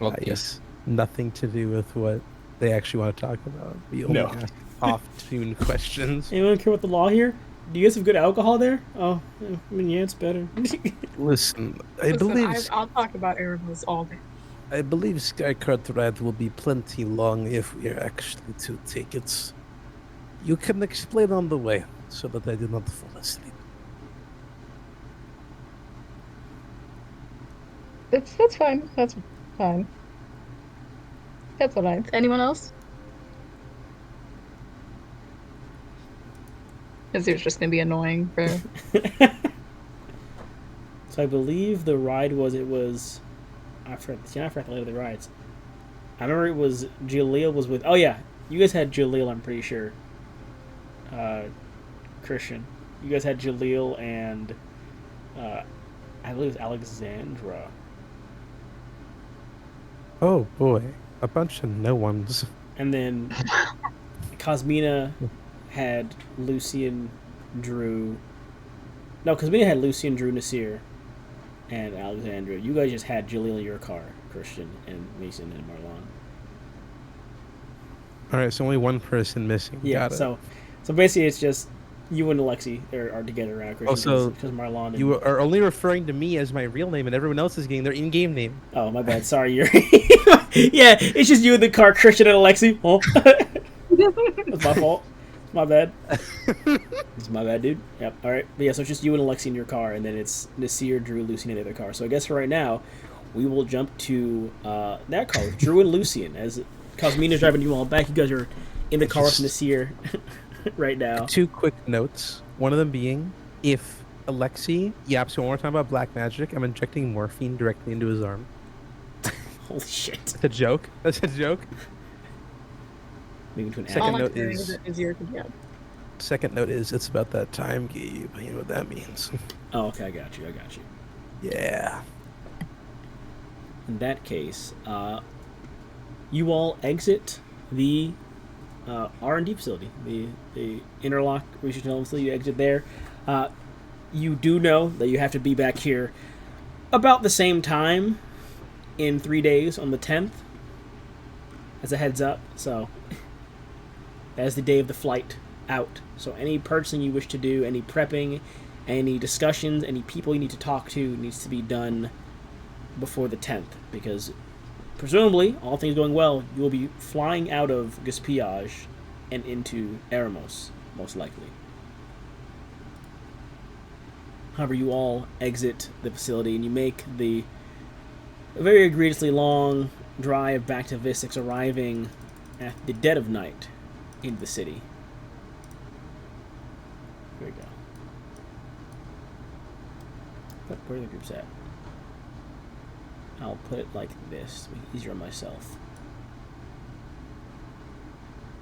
Okay. Yes, nothing to do with what they actually want to talk about. We only ask off-tune questions. Anyone care about the law here? Do you guys have good alcohol there? Oh, I mean, yeah, it's better. Listen, I'll talk about Erebus all day. I believe Skycart Ride will be plenty long if we are actually to take it. You can explain on the way, so that I do not fall asleep. That's fine. That's fine. That's alright. Anyone else? Nazir's just gonna be annoying for. So I believe the ride was I forgot the later the rides. I remember it was Jaleel was with. Oh yeah, you guys had Jaleel. I'm pretty sure. Christian, you guys had Jaleel and I believe it was Alexandra. Oh boy, a bunch of no ones. And then Cosmina had Lucian, Drew. No, Cosmina had Lucian, Drew, Nasir, and Alexandra. You guys just had Jaleel in your car, Christian, and Mason, and Marlon. All right, so only one person missing. Yeah, Got it. so basically it's just you and Alexi are together around Christian Also, because Marlon and... You are only referring to me as my real name, and everyone else is getting their in-game name. Oh, my bad. Sorry, you're... Yeah, it's just you in the car, Christian and Alexi. Oh. That's my fault. My bad. It's my bad, dude. Yep. All right. But yeah, so it's just you and Alexi in your car, and then it's Nasir, Drew, Lucian in the other car. So I guess for right now, we will jump to that car with Drew and Lucian. As Cosmina's driving you all back, you guys are in the car with Nasir right now. 2 quick notes. One of them being, if Alexi yaps one more time about black magic, I'm injecting morphine directly into his arm. Holy shit. That's a joke. That's a joke. Moving to an Second All action. note I'm saying is- is easier to get. Second note is, it's about that time, Gabe. You know what that means. Oh, okay. I got you. Yeah. In that case, you all exit the R&D facility, the Interlock Research and Development Facility. You exit there. You do know that you have to be back here about the same time in 3 days on the 10th, as a heads up. So that is the day of the flight out. So any purchasing you wish to do, any prepping, any discussions, any people you need to talk to needs to be done before the 10th, because presumably, all things going well, you will be flying out of Gaspiage and into Eremos, most likely. However, you all exit the facility and you make the very egregiously long drive back to Vissix, arriving at the dead of night in the city. Here we go. Where are the groups at? I'll put it like this to make it easier on myself.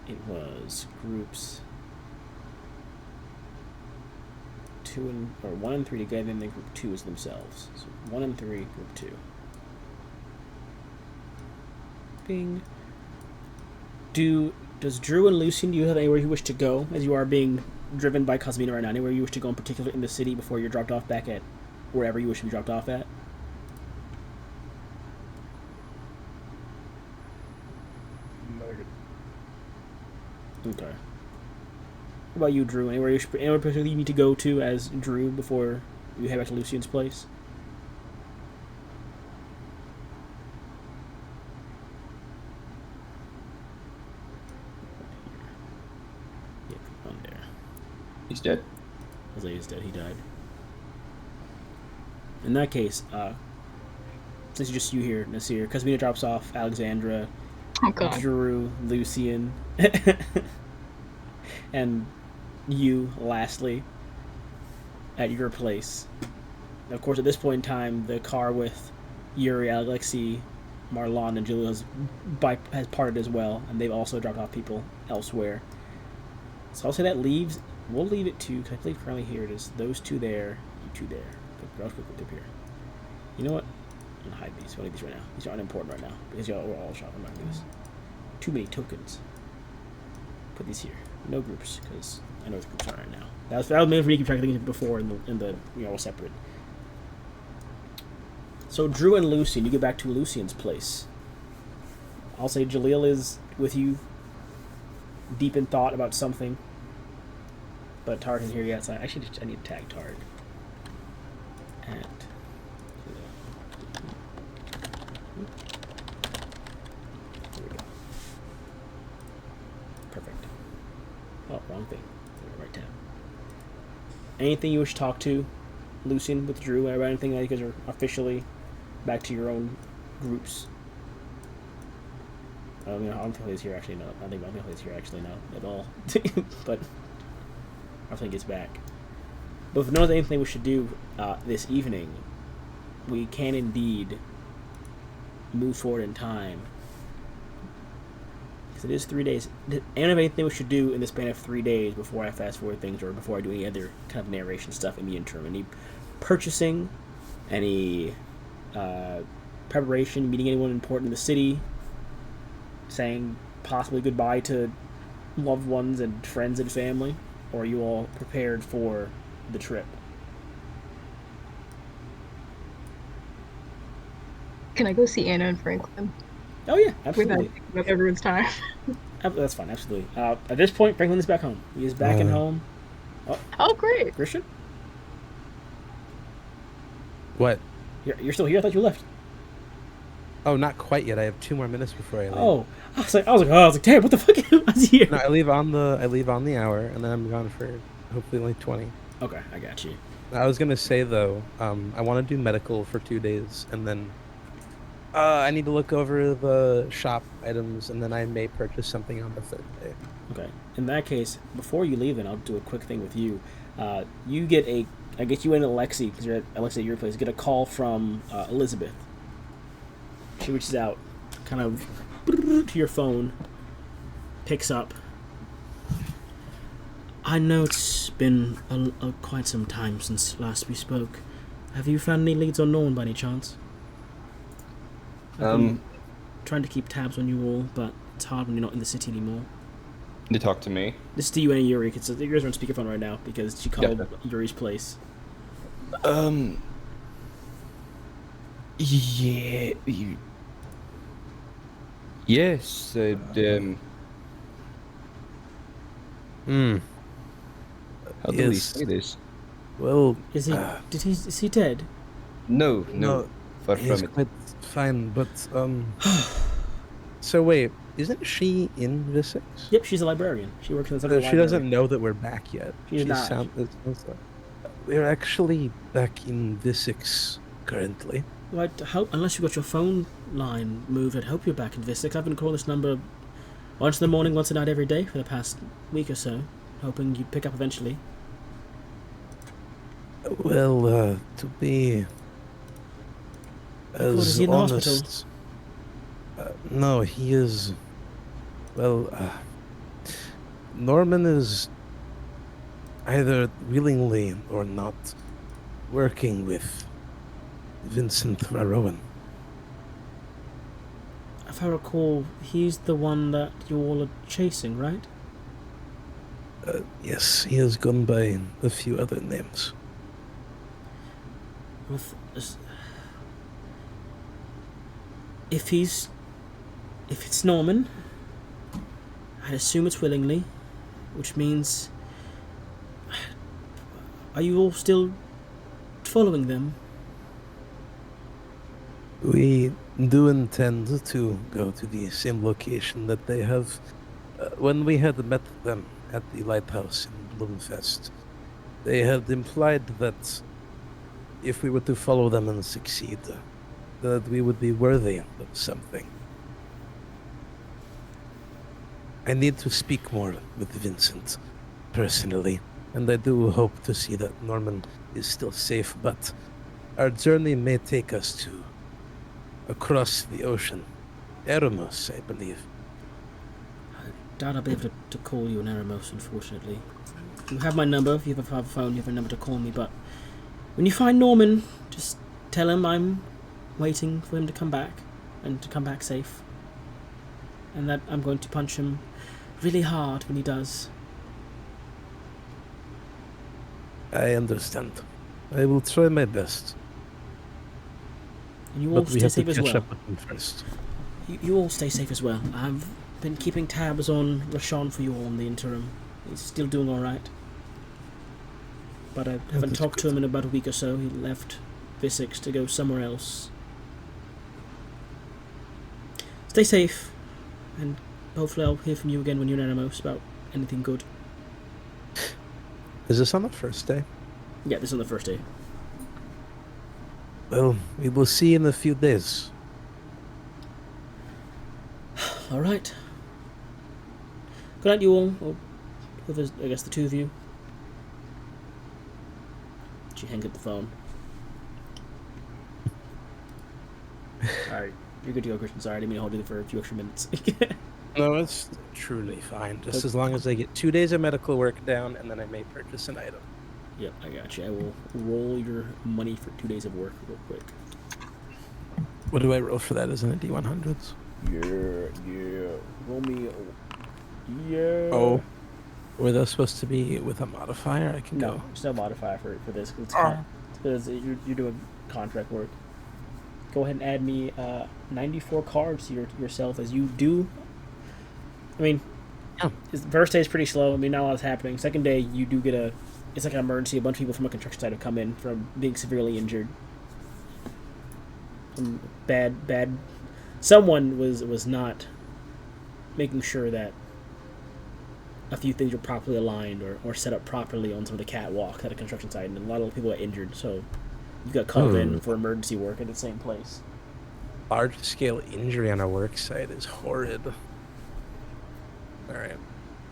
It was groups 1 and 3 together, and then group 2 is themselves. So 1 and 3, group 2. Bing. Does Drew and Lucian, do you have anywhere you wish to go as you are being driven by Cosmina right now? Anywhere you wish to go in particular in the city before you're dropped off back at wherever you wish to be dropped off at? Okay. What about you, Drew? Anywhere particular you need to go to as Drew before you head back to Lucian's place? Yeah, on there. He's dead. Isaiah's dead. He died. In that case, since it's just you here, Nasir, Cosmina drops off Alexandra, Oh god. Drew, Lucian, and you, lastly, at your place. Of course, at this point in time, the car with Yuri, Alexei, Marlon, and Julia has parted as well, and they've also dropped off people elsewhere. So I'll say that leaves... We'll leave it to... Because I believe currently here it is those two there, you two there. I'll quickly up here. You know what? I'm going to hide these. I'll leave these right now. These are unimportant right now, because y'all are all shopping. I'm not going to do this. Too many tokens. Put these here. No groups, because I know what the groups are right now. That was mainly for me to keep track of things before in the all separate. So Drew and Lucian, you get back to Lucian's place. I'll say Jaleel is with you, deep in thought about something. But Tarek isn't here yet, so I need to tag Tarek. And there we go. Perfect. Oh, wrong thing. Right tab. Anything you wish to talk to Lucian with Drew about anything that you guys are officially back to your own groups? I don't think he's here actually. No, I don't think he's here actually. No, at all. But I think it's back. But if no one's anything we should do this evening, we can indeed move forward in time. Because it is 3 days. And if anything we should do in the span of 3 days before I fast forward things or before I do any other kind of narration stuff in the interim. Any purchasing, any preparation, meeting anyone important in the city, saying possibly goodbye to loved ones and friends and family? Or are you all prepared for the trip? Can I go see Anna and Franklin Oh yeah, without absolutely. taking up everyone's time? That's fine, absolutely. At this point, Franklin is back home. He is back in home. Oh, great. Christian, What? you're still here? I thought you left. Oh, not quite yet. I have 2 more minutes before I leave. Oh, I was like, damn, what the fuck? I was here. No, I leave on the hour, and then I'm gone for hopefully only 20. Okay, I got you. I was gonna say though, I want to do medical for 2 days, and then I need to look over the shop items, and then I may purchase something on the 3rd day. Okay. In that case, before you leave, then I'll do a quick thing with you. You get I get you and Alexi, because you're at Alexi at your place. Get a call from Elizabeth. She reaches out, kind of to your phone, picks up. I know it's been quite some time since last we spoke. Have you found any leads on Norman by any chance? I've been trying to keep tabs on you all, but it's hard when you're not in the city anymore. You talk to me. This is to you and Yuri, because Yuri's on speakerphone right now, because she called Yuri's place. Yeah. Yes. How do we Yes. say this? Well, Is he? Is he dead? No. no, Far he's from it. quite fine, but So wait, isn't she in Visix? Yep, she's a librarian. She works in the central She library. doesn't know that we're back yet. She's not. it sounds like- We're actually back in Visix currently. Well, I'd hope, unless you got your phone line moved, I'd hope you're back in Visix. I've been calling this number once in the morning, once at night, every day for the past week or so, hoping you'd pick up eventually. Well, to be God, is as he in the hospital? honest, no, he is. Well, Norman is either willingly or not working with Vincent Varroan. If I recall, he's the one that you all are chasing, right? Yes, he has gone by a few other names. If it's Norman, I'd assume it's willingly, which means, are you all still following them? We do intend to go to the same location that they have. When we had met them at the lighthouse in Bloomfest, they had implied that if we were to follow them and succeed, that we would be worthy of something. I need to speak more with Vincent, personally, and I do hope to see that Norman is still safe, but our journey may take us to across the ocean. Eremos, I believe. I doubt I'll be able to call you in Eremos, unfortunately. You have my number. If you have a phone, you have a number to call me, but when you find Norman, just tell him I'm waiting for him to come back, and to come back safe. And that I'm going to punch him really hard when he does. I understand. I will try my best. And you all But we stay have to safe as catch well. up with him first. You all stay safe as well. I've been keeping tabs on Rashawn for you all in the interim. He's still doing alright. But I haven't that's talked to good. him in about a week or so. He left Visix to go somewhere else. Stay safe, and hopefully I'll hear from you again when you're in Eremos about anything good. Is this on the first day? Yeah, this is on the first day. Well, we will see in a few days. Alright. Good night, you all. Or whoever's, I guess the two of you. She hangs up the phone. Alright, you're good to go, Christian. Sorry, I didn't mean to hold you for a few extra minutes. No, it's truly fine. Just as long as I get 2 days of medical work down, and then I may purchase an item. Yep, I got you. I will roll your money for 2 days of work real quick. What do I roll for that? Isn't it D100s? Yeah. Roll me. Yeah. Oh. Were those supposed to be with a modifier? I can No, go. there's no modifier for this. It's Oh. because you're doing contract work. Go ahead and add me 94 cards to yourself as you do. I mean, first day is pretty slow. I mean, not a lot's happening. Second day, you do get it's like an emergency. A bunch of people from a construction site have come in from being severely injured. Some bad. Someone was not making sure that a few things were properly aligned or set up properly on some of the catwalk at a construction site, and a lot of people got injured. So you got called in for emergency work at the same place. Large-scale injury on a work site is horrid. All right.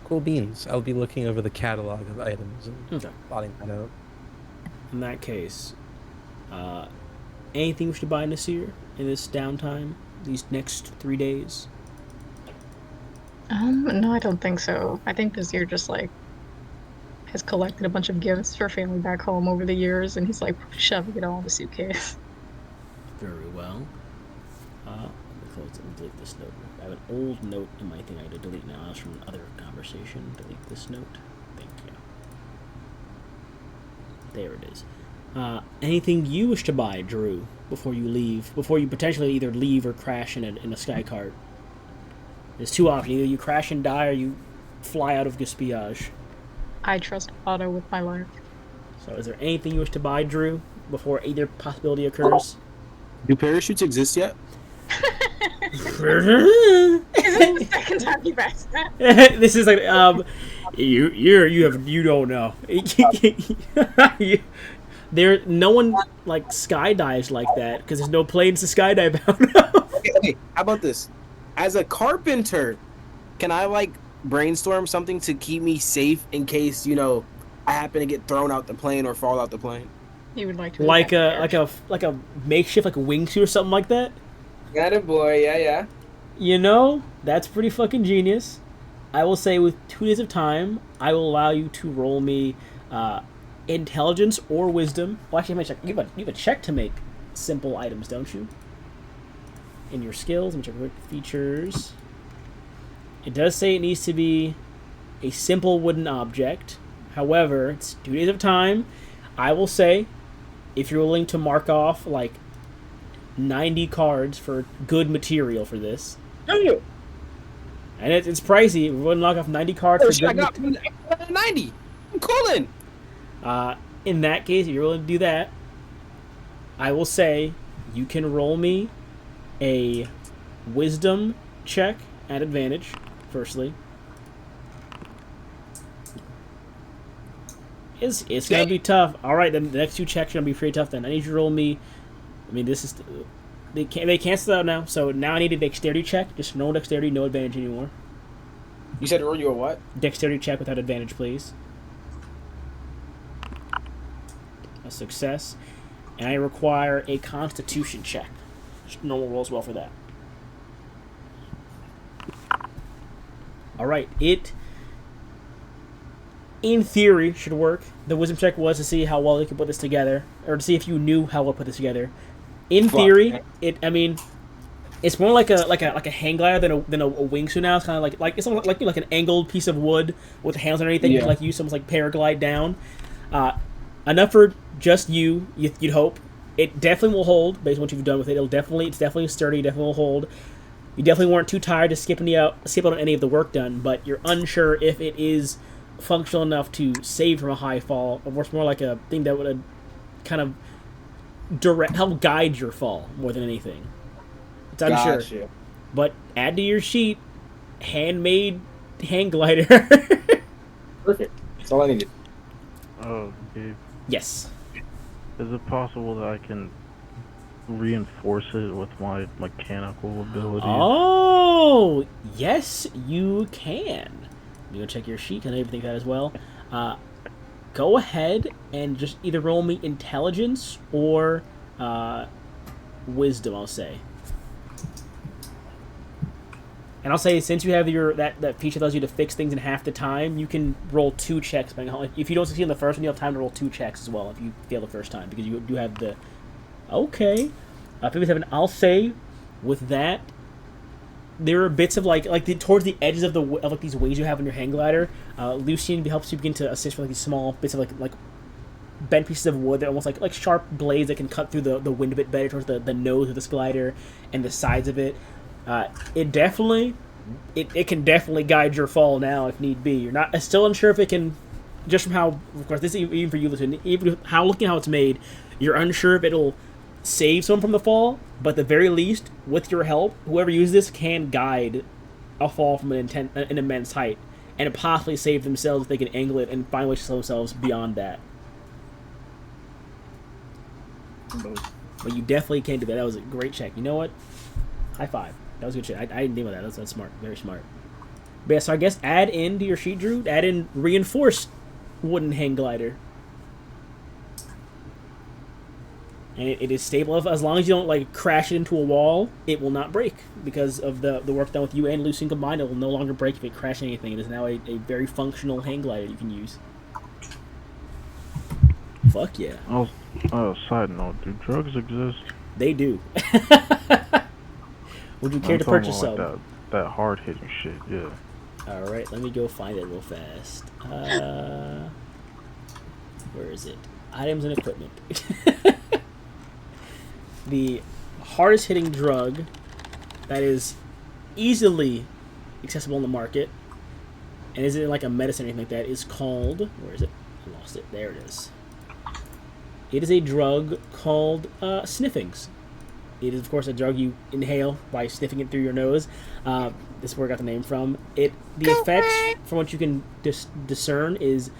Cool beans. I'll be looking over the catalog of items and plotting that out. In that case, anything we should buy Nasir in this downtime, these next 3 days? No, I don't think so. I think this year just like has collected a bunch of gifts for family back home over the years, and he's like shoving it all in the suitcase. Very well. Let me close it and delete this note. I have an old note in my thing I had to delete now. It's from another conversation. Delete this note. Thank you. There it is. Anything you wish to buy, Drew, before you leave? Before you potentially either leave or crash in a sky cart? There's two options. Either you crash and die or you fly out of Gaspillage. I trust Otto with my life. So is there anything you wish to buy, Drew, before either possibility occurs? Do parachutes exist yet? Is it the second time you've asked that? This is like you don't know. There no one like skydives like that because there's no planes to skydive out of. Okay, how about this? As a carpenter, can I like brainstorm something to keep me safe in case, I happen to get thrown out the plane or fall out the plane? You would like to like a makeshift like a wingsuit or something like that. Got it, boy. Yeah. That's pretty fucking genius. I will say with 2 days of time, I will allow you to roll me intelligence or wisdom. Well, actually, let me check. You have a check to make simple items, don't you? In your skills, let me check quick features. It does say it needs to be a simple wooden object. However, it's 2 days of time. I will say, if you're willing to mark off like 90 cards for good material for this. No. And it's pricey. We're going to knock off 90 cards for I good got 90. I'm calling. In that case, if you're willing to do that, I will say you can roll me a wisdom check at advantage, firstly. It's going to be tough. All right, then the next 2 checks are going to be pretty tough then. I need you to roll me... I mean, this is... They cancel out now, so now I need a dexterity check. Just no dexterity, no advantage anymore. You said roll you a what? Dexterity check without advantage, please. A success. And I require a constitution check. Just normal rolls well for that. Alright, it... in theory, should work. The wisdom check was to see how well you could put this together, or to see if you knew how well to put this together. In theory, it's more like a hang glider than a wingsuit now. It's kind of like it's almost like an angled piece of wood with hands underneath it. Yeah. Like you almost like paraglide down. Enough for just you'd hope. It definitely will hold based on what you've done with it. It's definitely sturdy. Definitely will hold. You definitely weren't too tired to skip out on any of the work done, but you're unsure if it is functional enough to save from a high fall, or it's more like a thing that would kind of help guide your fall more than anything. It's unsure. Gotcha. But add to your sheet, handmade hang glider. Perfect. That's all I needed. Oh, Gabe. Yes. Is it possible that I can reinforce it with my mechanical abilities? Oh, yes, you can. You go check your sheet and everything that as well. Go ahead and just either roll me intelligence or wisdom, I'll say. And I'll say, since you have that feature that allows you to fix things in half the time, you can roll 2 checks. If you don't succeed in the first one, you have time to roll 2 checks as well if you fail the first time, because you do have the... Okay. 57. I'll say, with that, there are bits of towards the edges of these wings you have in your hang glider. Lucian helps you begin to assist with these small bits of like bent pieces of wood that are almost like sharp blades that can cut through the wind a bit better towards the nose of this glider and the sides of it. It can definitely guide your fall now if need be. You're not still unsure if it can, just from how, of course, this is even for you, Lucian. Even looking how it's made, you're unsure if it'll save someone from the fall, but at the very least, with your help, whoever uses this can guide a fall from an immense height, and possibly save themselves if they can angle it and find ways to slow themselves beyond that. But you definitely can do that. That was a great check. You know what? High five. That was a good shit. I didn't think about that. That's smart. Very smart. But yeah, so I guess add into your sheet, Drew. Add in reinforced wooden hang glider. And it is stable. As long as you don't crash it into a wall, it will not break because of the work done with you and Lucian combined. It will no longer break if it crashes anything. It is now a very functional hang glider you can use. Fuck yeah. Side note, do drugs exist? They do. Would you care to talking purchase about, some? like, that hard hitting shit, yeah. Alright, let me go find it real fast. Where is it? Items and equipment. The hardest hitting drug that is easily accessible in the market and isn't like a medicine or anything like that is called, where is it? I lost it. There it is. It is a drug called sniffings. It is, of course, a drug you inhale by sniffing it through your nose. This is where I got the name from. The effects, from what you can discern, is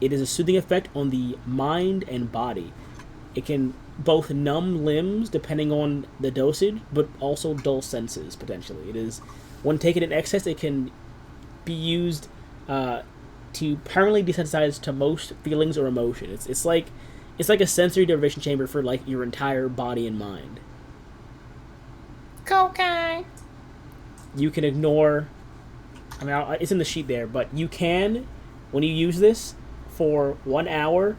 it is a soothing effect on the mind and body. It can both numb limbs, depending on the dosage, but also dull senses, potentially. It is, when taken in excess, it can be used to permanently desensitize to most feelings or emotion. It's like a sensory deprivation chamber for like your entire body and mind. Cocaine. You can ignore. I mean, it's in the sheet there, but you can, when you use this for 1 hour,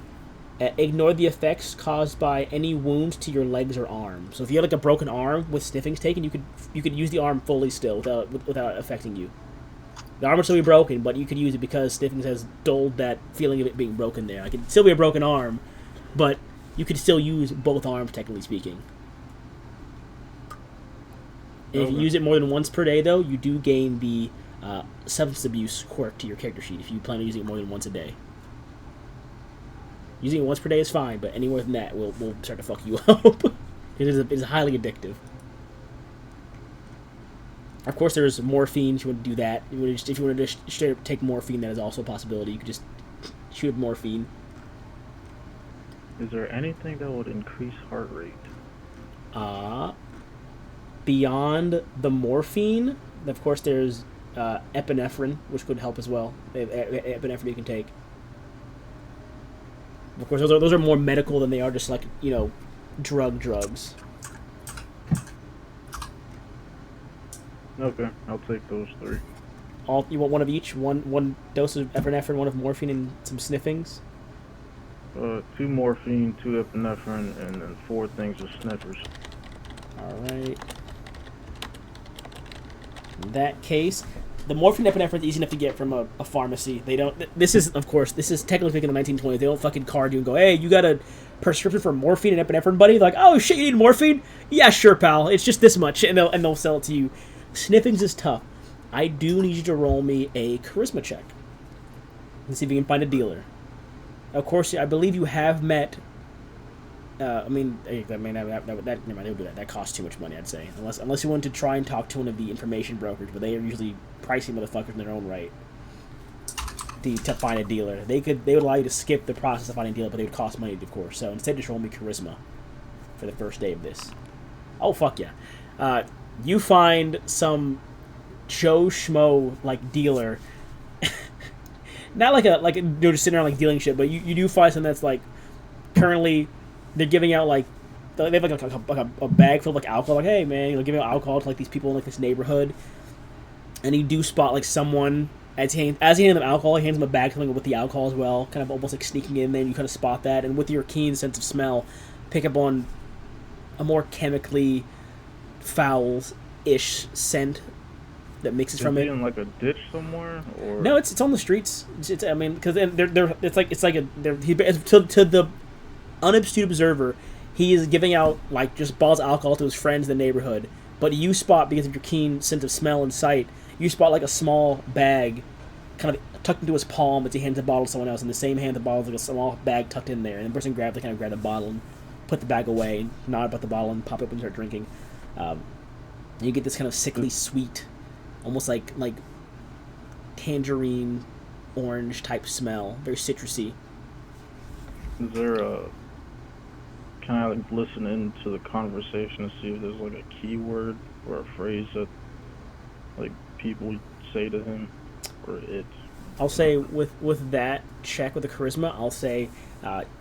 ignore the effects caused by any wounds to your legs or arms. So if you had like a broken arm with sniffings taken, you could use the arm fully still without affecting you. The arm would still be broken, but you could use it because sniffings has dulled that feeling of it being broken there. Like, it'd still be a broken arm, but you could still use both arms, technically speaking. And if you use it more than once per day, though, you do gain the substance abuse quirk to your character sheet if you plan on using it more than once a day. Using it once per day is fine, but any more than that will start to fuck you up. It is highly addictive. Of course, there's morphine if you want to do that. If you want to just straight up take morphine, that is also a possibility. You could just shoot up morphine. Is there anything that would increase heart rate? Beyond the morphine, of course, there's epinephrine, which could help as well. Epinephrine you can take. Of course, those are more medical than they are just like, drugs. Okay, I'll take those 3. You want one of each? One dose of epinephrine, one of morphine, and some sniffings? 2 morphine, 2 epinephrine, and then 4 things of sniffers. Alright. In that case, the morphine and epinephrine is easy enough to get from a pharmacy. They don't. This is technically speaking in the 1920s. They don't fucking card you and go, hey, you got a prescription for morphine and epinephrine, buddy? They're like, oh shit, you need morphine? Yeah, sure, pal. It's just this much, and they'll sell it to you. Sniffings is tough. I do need you to roll me a charisma check and see if you can find a dealer. Of course, I believe you have met. Never mind, they would do that. That costs too much money, I'd say. Unless you want to try and talk to one of the information brokers, but they are usually pricey motherfuckers in their own right. To find a dealer, they would allow you to skip the process of finding a dealer, but they would cost money, of course. So instead, just roll me charisma for the first day of this. Oh fuck yeah! You find some Joe Schmo dealer. Not like they're just sitting around dealing shit, but you do find something that's currently they're giving out they have a bag full of alcohol. Hey man, giving out alcohol to these people in this neighborhood, and you do spot someone as he hands them alcohol, he hands them a bag filling with the alcohol as well, kind of almost sneaking in there. And you kind of spot that, and with your keen sense of smell, pick up on a more chemically foul-ish scent that mixes from it. In like a ditch somewhere, or No, it's on the streets. I mean, because they're it's like a they're he to the unabstute observer, he is giving out like just bottles of alcohol to his friends in the neighborhood. But you spot, because of your keen sense of smell and sight, you spot like a small bag, kind of tucked into his palm as he hands a bottle to someone else. In the same hand, the bottle's like a small bag tucked in there, and the person grabbed the bottle and put the bag away, nod about the bottle, and pop it up and start drinking. You get this kind of sickly sweet, almost like tangerine orange type smell, very citrusy. is there a? Can I like listen into the conversation to see if there's like a keyword or a phrase that like people say to him or it? I'll say with that check with the charisma, I'll say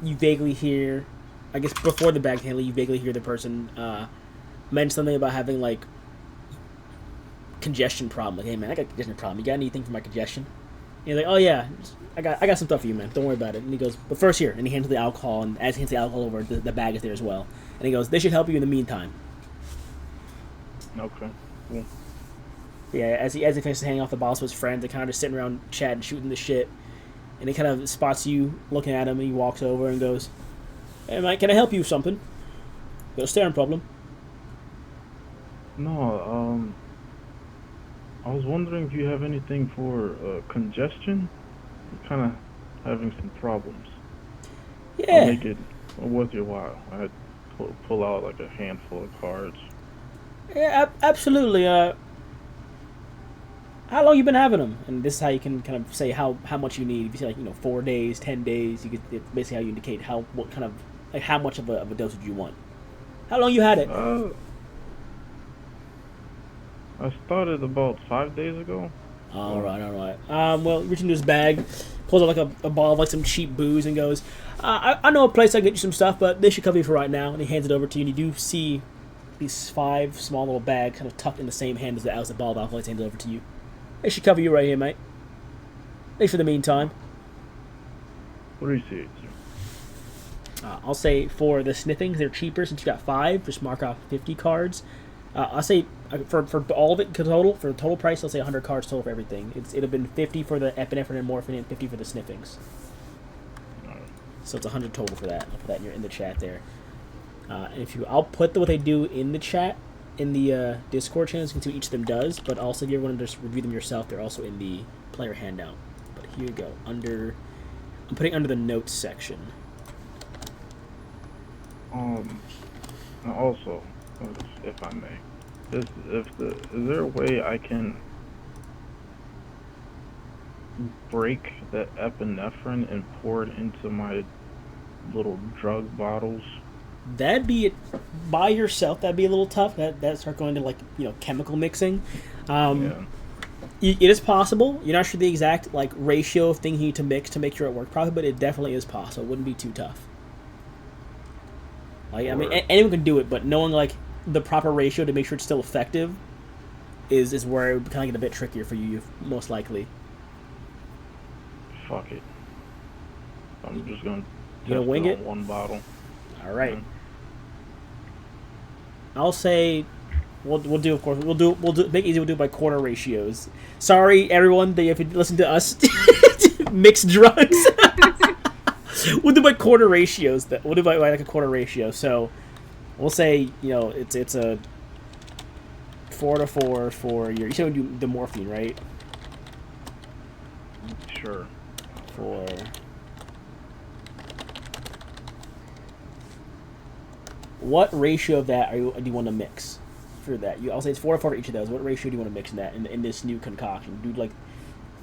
you vaguely hear, I guess before the bag handler, you vaguely hear the person mention something about having like congestion problem. Like, hey man, I got a congestion problem. You got anything for my congestion? And he's like, oh yeah, I got some stuff for you, man. Don't worry about it. And he goes, but first here, and he hands the alcohol, and as he hands the alcohol over, the bag is there as well. And he goes, they should help you in the meantime. Okay, cool. Yeah, as he finishes handing off the bottles to his friends, they kind of just sitting around chatting, shooting the shit. And he kind of spots you looking at him, and he walks over and goes, hey Mike, can I help you with something? Got a staring problem. No, I was wondering if you have anything for congestion. I'm kind of having some problems. I'll Yeah. make it worth your while. I had pull out like a handful of cards. Yeah, absolutely. How long you been having them? And this is how you can kind of say how much you need. If you say like 4 days, 10 days, you could it's basically how you indicate how much of a dosage you want. How long you had it? I started about 5 days ago. All right. Well, reaching into his bag, pulls out like a bottle of like some cheap booze and goes, I know a place I can get you some stuff, but they should cover you for right now. And he hands it over to you, and you do see these 5 small little bags kind of tucked in the same hand as the bottle of alcohol. He hands it over to you. They should cover you right here, mate. Thanks for the meantime. Appreciate you. I'll say for the sniffings, they're cheaper since you got 5. Just mark off 50 cards. I'll say for all of it total, for the total price, I'll say 100 cards total for everything. It'll have been 50 for the epinephrine and morphine, and 50 for the sniffings. So it's 100 total for that. I'll put that in the chat there. And I'll put what they do in the chat in the Discord channel, so you can see what each of them does. But also, if you ever want to just review them yourself, they're also in the player handout. But here you go. I'm putting under the notes section. Also, if I may, is there a way I can break the epinephrine and pour it into my little drug bottles? That'd be it by yourself. That'd be a little tough. That start going to chemical mixing. Yeah. It is possible. You're not sure the exact ratio of thing you need to mix to make sure it works properly, but it definitely is possible. It wouldn't be too tough. I mean, anyone can do it, but knowing the proper ratio to make sure it's still effective is where it would kind of get a bit trickier for you, most likely. Fuck it. I'm just gonna wing it? one bottle. All right. I'll say we'll do, of course, we'll do make it easy. We'll do it by quarter ratios. Sorry, everyone, that you have to listen to us mix drugs. We'll do by quarter ratios. We'll do by a quarter ratio. So we'll say it's a 4-4 for your. You said we do the morphine, right? Sure. For. What ratio of that do you want to mix for that? I'll say it's 4-4 for each of those. What ratio do you want to mix in that in this new concoction? Do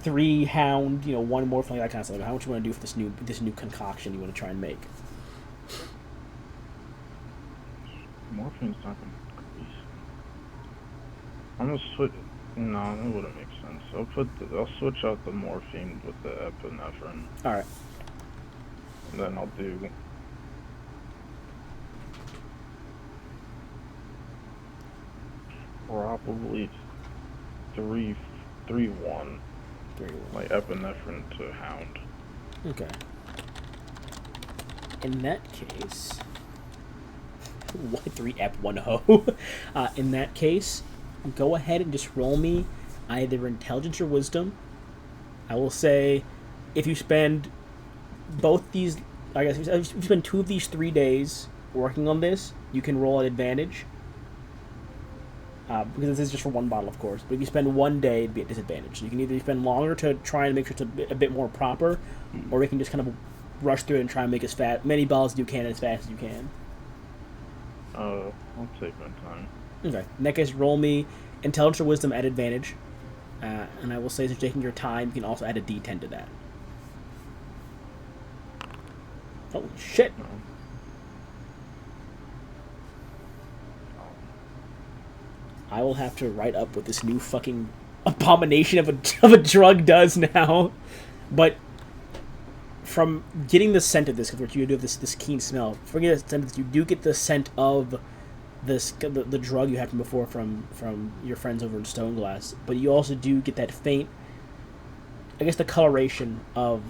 3 hound, 1 morphine, that kind of stuff. How much you want to do for this new concoction you want to try and make? Morphine's not gonna increase. I'm gonna switch. No, that wouldn't make sense. I'll switch out the morphine with the epinephrine. All right. And then I'll do. Probably 3-1. 3-1. Like epinephrine to hound. Okay. In that case, 3 ep 1 ho. In that case, go ahead and just roll me either intelligence or wisdom. I will say, if you spend both these, I guess if you spend 2 of these 3 days working on this, you can roll at advantage. Because this is just for 1 bottle, of course. But if you spend 1 day, it'd be at disadvantage. So you can either spend longer to try and make sure it's a bit more proper, or you can just kind of rush through it and try and make many bottles as you can as fast as you can. I'll take my time. Okay. In that case, roll me intelligence or wisdom at advantage. And I will say, since you're taking your time, you can also add a d10 to that. Holy shit! I will have to write up what this new fucking abomination of a drug does now. But from getting the scent of this, because you do have this keen smell, forget the scent, you do get the scent of the drug you had from before from your friends over in Stoneglass. But you also do get that faint, I guess, the coloration of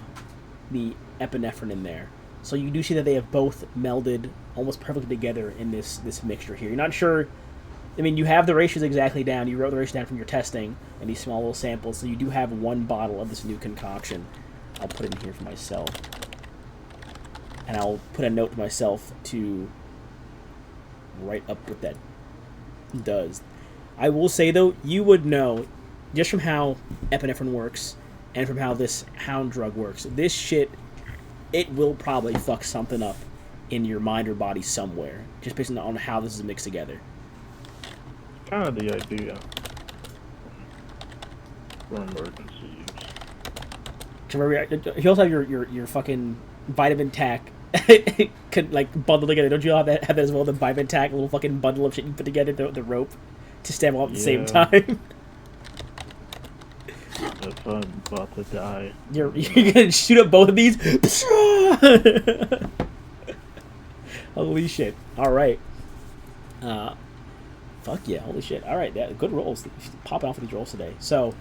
the epinephrine in there. So you do see that they have both melded almost perfectly together in this mixture here. You're not sure. I mean, you have the ratios exactly down. You wrote the ratio down from your testing and these small little samples, so you do have 1 bottle of this new concoction. I'll put it in here for myself. And I'll put a note to myself to write up what that does. I will say, though, you would know, just from how epinephrine works and from how this hound drug works, this shit, it will probably fuck something up in your mind or body somewhere, just based on how this is mixed together. Kind of the idea for emergency use. You also have your fucking vitamin tack like bundled together. Don't you all have that as well? The vitamin tack, little fucking bundle of shit you put together, the rope to stab all at the same time. If I'm about to die, you're gonna shoot up both of these. Holy shit! All right. Fuck yeah! Holy shit! All right, good rolls. Popping off with these rolls today. So,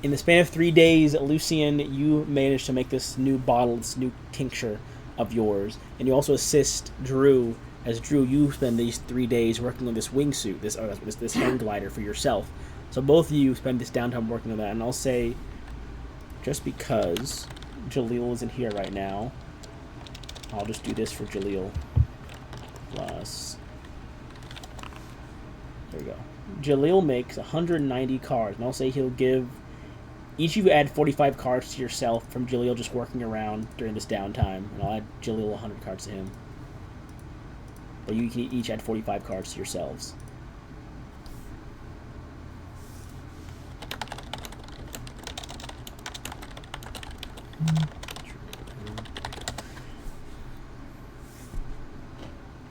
in the span of 3 days, Lucian, you managed to make this new bottle, this new tincture of yours, and you also assist Drew. As Drew, you spend these 3 days working on this wingsuit, this hang glider for yourself. So both of you spend this downtime working on that, and I'll say, just because Jaleel isn't here right now, I'll just do this for Jaleel. Plus, there we go. Jaleel makes 190 cards, and I'll say he'll give each of you add 45 cards to yourself from Jaleel just working around during this downtime, and I'll add Jaleel 100 cards to him. But you can each add 45 cards to yourselves.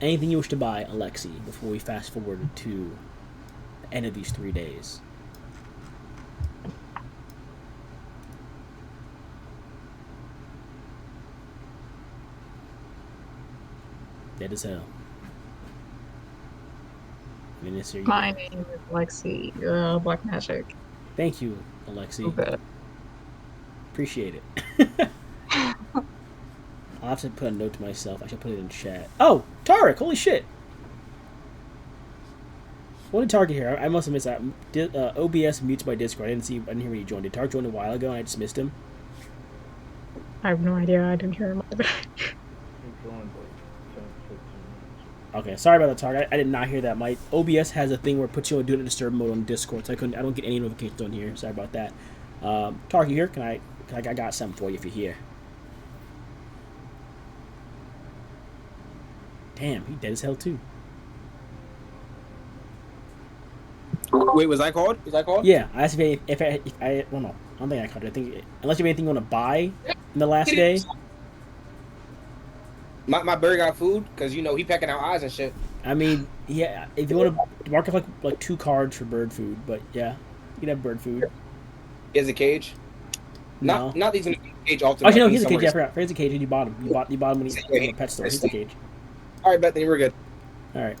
Anything you wish to buy, Alexi, before we fast forward to the end of these 3 days? Dead as hell. My name is Lexi, Black Magic. Thank you, Alexi. Okay. Appreciate it. I'll have to put a note to myself. I should put it in chat. Oh, Tarek! Holy shit! What did Tarek hear? I must have missed that. OBS mutes my Discord. I didn't hear when he joined. Did Tarek join a while ago and I just missed him? I have no idea. I didn't hear him either. Okay, sorry about that, Tarek. I did not hear that. My OBS has a thing where it puts you on Do Not Disturb mode on Discord, so I don't get any notifications on here. Sorry about that. Tarek, you here? I got something for you if you're here. Damn, he dead as hell too. Wait, was I called? Yeah, I asked if I well, no, I don't think I called it. I think unless you have anything you want to buy in the last day. My bird got food because he pecking out eyes and shit. I mean, yeah, if you want to mark up like 2 cards for bird food, but yeah, you can have bird food. He has a cage. No. Not these in the cage. Ultimately. Actually, no, he's a cage. Yeah, I forgot. He's a cage, and you bought him. You bought him when he was in a pet store. He's a cage. All right, bet then we're good. All right.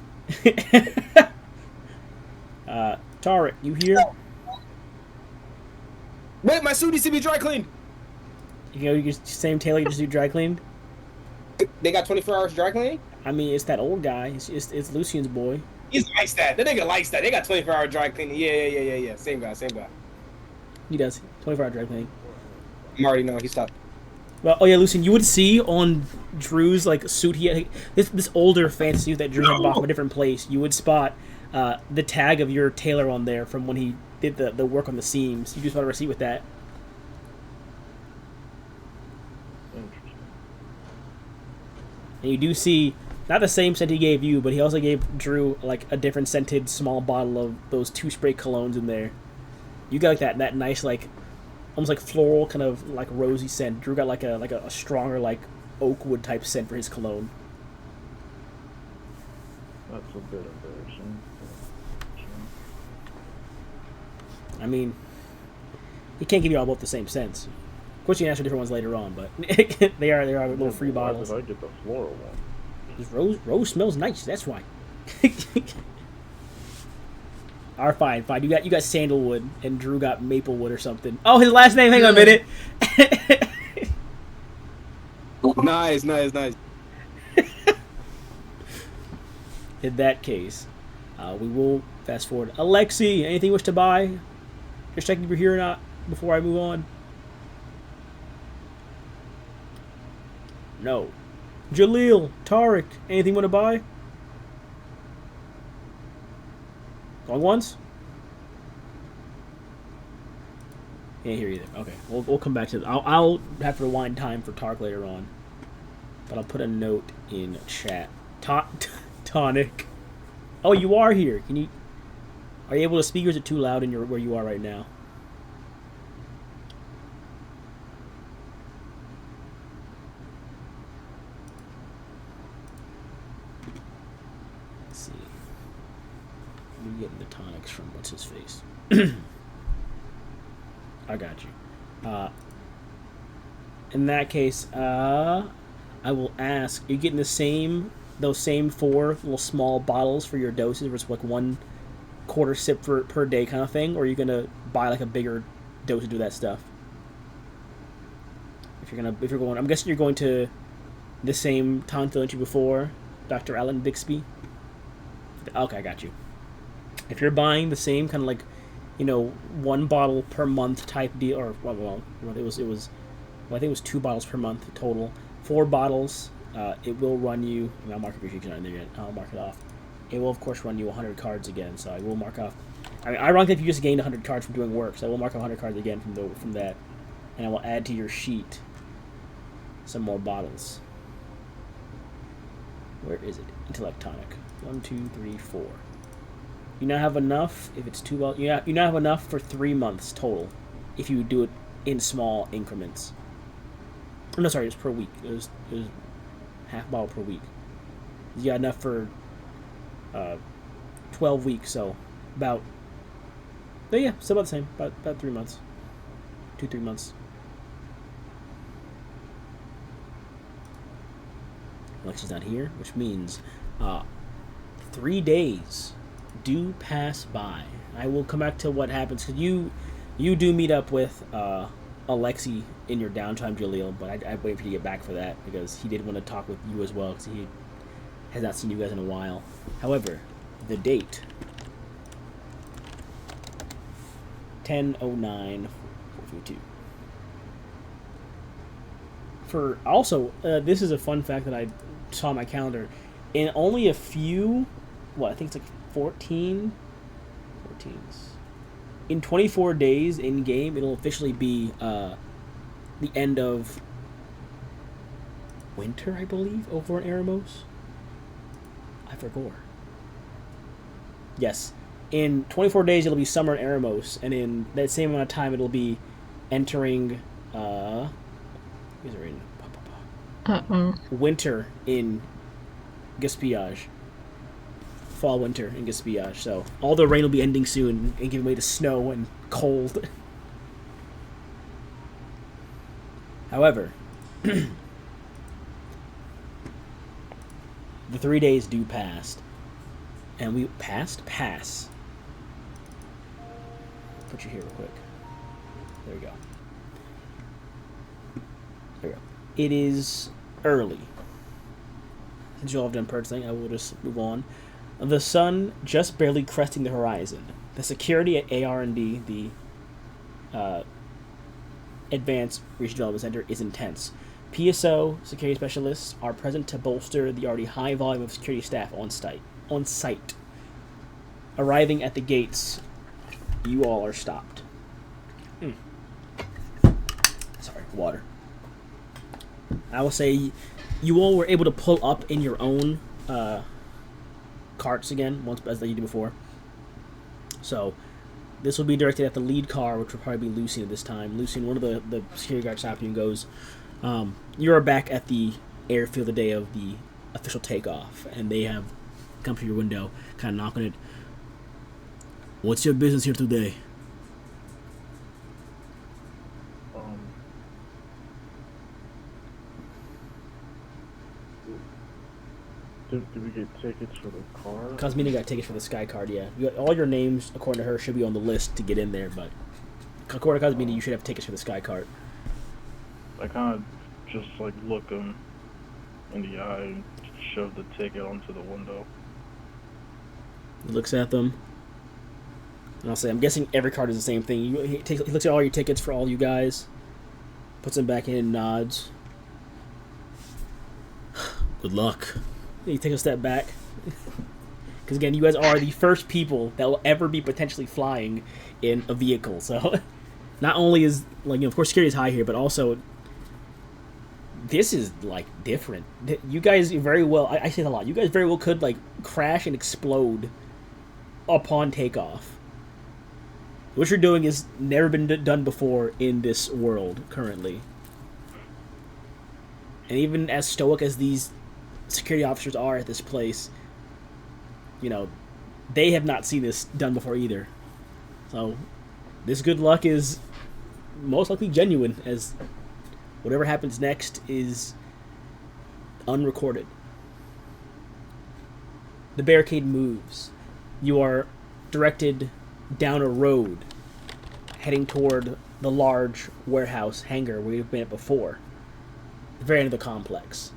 Tarek, you here? Wait, my suit needs to be dry cleaned. You just same tailor, you just do dry cleaned. They got 24 hours dry cleaning? I mean, it's that old guy. It's Lucian's boy. He's likes that. The nigga likes that. They got 24-hour dry cleaning. Yeah. Same guy. He does 24-hour dry cleaning. I'm already knowing he stopped. Well, oh yeah, Lucian, you would see on Drew's like suit he had this older fancy suit that Drew had bought from a different place. You would spot the tag of your tailor on there from when he did the work on the seams. You just want a receipt with that. Interesting. And you do see not the same scent he gave you, but he also gave Drew like a different scented small bottle of those 2 spray colognes in there. You got like that nice like almost like floral kind of like rosy scent. Drew got like a stronger like oak wood type scent for his cologne. That's a bit embarrassing. I mean, he can't give you all both the same scents. Of course, you can ask for different ones later on, but they are little free bottles. Why did I get the floral one? Just rose smells nice. That's why. All right, fine. You got sandalwood, and Drew got maplewood or something. Oh, his last name. Hang on a minute. Nice. In that case, we will fast forward. Alexi, anything you wish to buy? Just checking if you're here or not before I move on. No. Jaleel, Tariq, anything you want to buy? Going once? Can't hear either. Okay, we'll come back to it. I'll have to rewind time for Tariq later on. But I'll put a note in chat. Tonic. Oh, you are here. Are you able to speak, or is it too loud in where you are right now? Let's see. You're getting the tonics from what's his face. I got you. In that case, I will ask. Are you getting those same 4 little small bottles for your doses, where it's like 1/4 sip per day kind of thing, or are you gonna buy like a bigger dose to do that stuff? If you're going, I'm guessing you're going to the same town that you before, Dr. Alan Bixby. Okay, I got you. If you're buying the same kind of like, 1 bottle per month type deal, or I think it was 2 bottles per month total, 4 bottles. It will run you. I'll mark it if you're not in there yet. I'll mark it off. It will of course run you 100 cards again. So I will mark off. I mean, ironically, if you just gained 100 cards from doing work, so I will mark off 100 cards again from that, and I will add to your sheet some more bottles. Where is it? Intellect tonic. 1, 2, 3, 4. You now have enough. If it's 2 bottles, you now have enough for 3 months total. If you do it in small increments. Oh, no, sorry, it's per week. It was half bottle per week. You got enough for 12 weeks, so about. But yeah, still about the same. About 3 months. 2-3 months. Alexi's not here, which means 3 days do pass by. I will come back to what happens, because you do meet up with Alexi in your downtime, Jaleel, but I wait for you to get back for that, because he did want to talk with you as well, because he has not seen you guys in a while. However, the date 10/09/452. For also, this is a fun fact that I saw on my calendar. In only a few, I think it's like 14s. In 24 days in game, it'll officially be the end of winter, I believe, over in Eremos. I forgot. Yes. In 24 days, it'll be summer in Eremos, and in that same amount of time, it'll be entering winter in Gaspillage. Fall, winter in Gaspillage. So all the rain will be ending soon and giving way to snow and cold. However, the 3 days do pass, and we pass. Put you here real quick. There we go. There we go. It is early. since you all have done purchasing, I will just move on. The sun just barely cresting the horizon. The security at AR&D, the Advanced Research Development Center, is intense. PSO security specialists are present to bolster the already high volume of security staff on site. Arriving at the gates, you all are stopped. Sorry, water. I will say you all were able to pull up in your own carts again, once as you did before. So this will be directed at the lead car, which will probably be Lucian at this time. Lucian, one of the security guards stops you and goes, you are back at the airfield the day of the official takeoff, and they have come to your window, kind of knocking it. What's your business here today? Did we get tickets for the car? Cosmina got tickets for the Sky Card, yeah. All your names, according to her, should be on the list to get in there, but according to Cosmina, you should have tickets for the Sky Card. I kind of just like look him in the eye and shove the ticket onto the window. He looks at them, and I'll say, I'm guessing every card is the same thing. He looks at all your tickets for all you guys, puts them back in and nods. Good luck. You take a step back. Because again, you guys are the first people that will ever be potentially flying in a vehicle. So not only is, of course security is high here, but also this is different. You guys very well, I say it a lot, you guys very well could crash and explode upon takeoff. What you're doing has never been done before in this world currently. And even as stoic as these security officers are at this place, they have not seen this done before either. So this good luck is most likely genuine, as whatever happens next is unrecorded. The barricade moves. You are directed down a road heading toward the large warehouse hangar where you've been at before, the very end of the complex.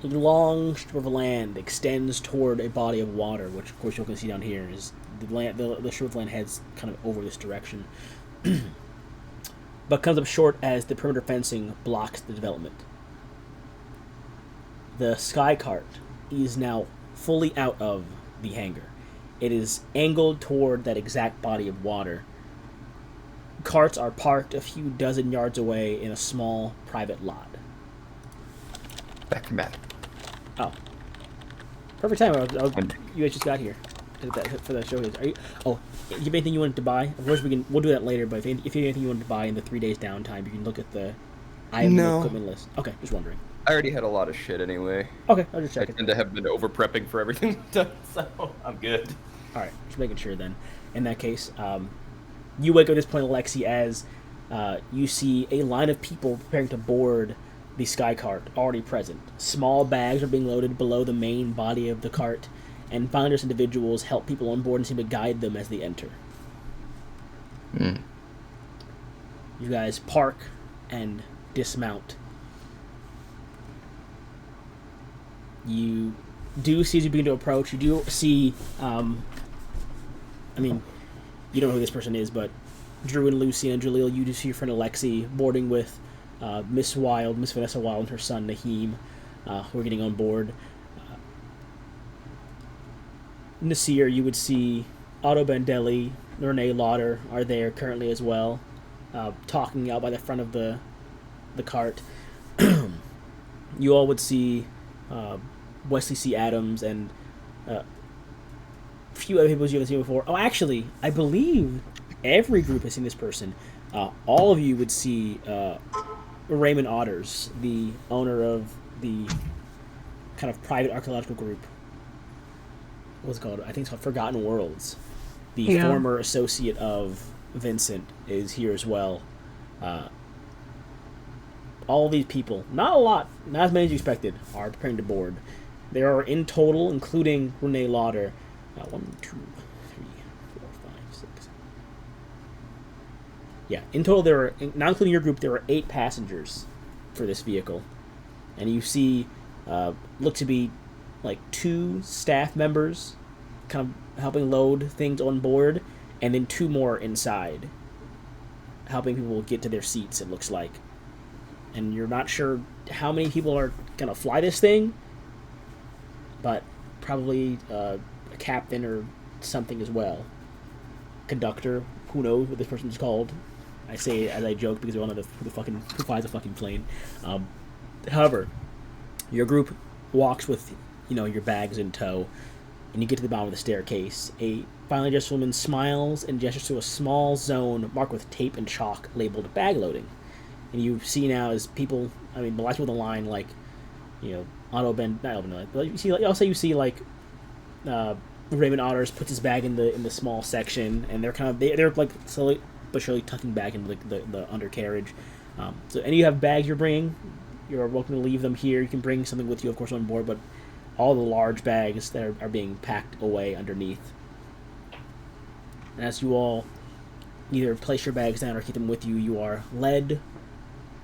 A long strip of land extends toward a body of water, which of course you can see down here is the strip of land heads kind of over this direction, but comes up short as the perimeter fencing blocks the development. The sky cart is now fully out of the hangar. It is angled toward that exact body of water. Carts are parked a few dozen yards away in a small private lot. Back to back. Oh, perfect time. You guys just got here for that show. Do you have anything you wanted to buy? Of course, we'll do that later. But if you have anything you wanted to buy in the 3 days downtime, you can look at the item equipment list. Okay, just wondering. I already had a lot of shit anyway. Okay, I'll just check it. I tend to have been over prepping for everything done, so I'm good. All right, just making sure then. In that case, you wake up at this point, Alexi, as you see a line of people preparing to board the sky cart already present. Small bags are being loaded below the main body of the cart, and founders individuals help people on board and seem to guide them as they enter. You guys park and dismount. You do see as you begin to approach, you do see, you don't know who this person is, but Drew and Lucy and Jaleel, you do see your friend Alexi boarding with Miss Vanessa Wild, and her son Naheem, who are getting on board. Nasir, you would see Otto Bandelli, Renee Lauder are there currently as well, talking out by the front of the cart. You all would see Wesley C. Adams and a few other people you haven't seen before. Oh, actually, I believe every group has seen this person. All of you would see Raymond Otters, the owner of the kind of private archaeological group. What's it called? I think it's called Forgotten Worlds. The former associate of Vincent is here as well. All these people, not a lot, not as many as you expected, are preparing to board. There are in total, including Renee Lauder, 1, 2, 3, 4, 5, 6. Yeah, in total there are, not including your group, there are 8 passengers for this vehicle. And you see look to be like 2 staff members kind of helping load things on board, and then 2 more inside helping people get to their seats, it looks like. And you're not sure how many people are going to fly this thing, but probably a captain or something as well. Conductor, who knows what this person's called. I say it as I joke because we all know who flies a fucking plane. However, your group walks with, your bags in tow, and you get to the bottom of the staircase. A finely dressed woman smiles and gestures to a small zone marked with tape and chalk labeled bag loading. And you see now as people, the last people in the line, like, Otto Ben, not Otto Ben, but you see, also you see like Raymond Otters puts his bag in the small section, and they're like slowly but surely tucking back into the undercarriage. So any of you have bags you're bringing, you're welcome to leave them here. You can bring something with you, of course, on board, but all the large bags that are being packed away underneath. And as you all either place your bags down or keep them with you, you are led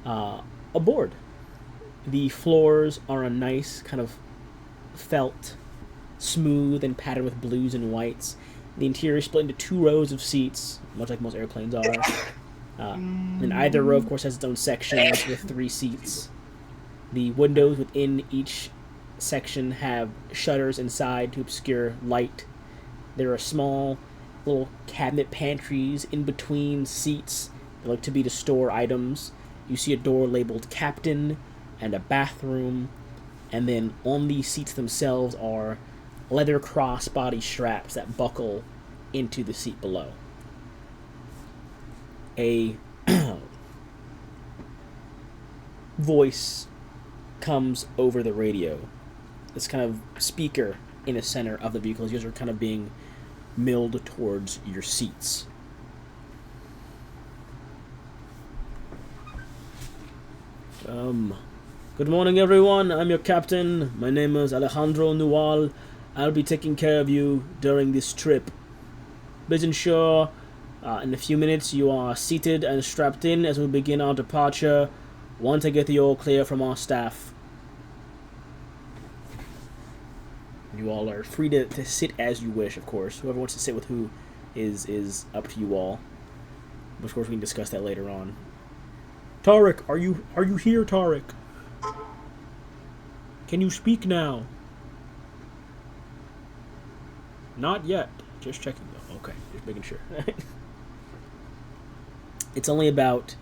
aboard. The floors are a nice kind of felt, smooth and patterned with blues and whites. The interior is split into 2 rows of seats, much like most airplanes are. And either row, of course, has its own section with 3 seats. The windows within each section have shutters inside to obscure light. There are small little cabinet pantries in between seats that look to be to store items. You see a door labeled Captain and a bathroom, and then on the seats themselves are leather crossbody straps that buckle into the seat below. A voice comes over the radio. This kind of speaker in the center of the vehicle as you guys are kind of being milled towards your seats. Good morning, everyone. I'm your captain. My name is Alejandro Nual. I'll be taking care of you during this trip. Please ensure in a few minutes you are seated and strapped in as we begin our departure. Once I get the all clear from our staff. You all are free to sit as you wish, of course. Whoever wants to sit with who is up to you all. Of course, we can discuss that later on. Tarek, are you here, Tarek? Can you speak now? Not yet. Just checking though. Okay, just making sure. It's only about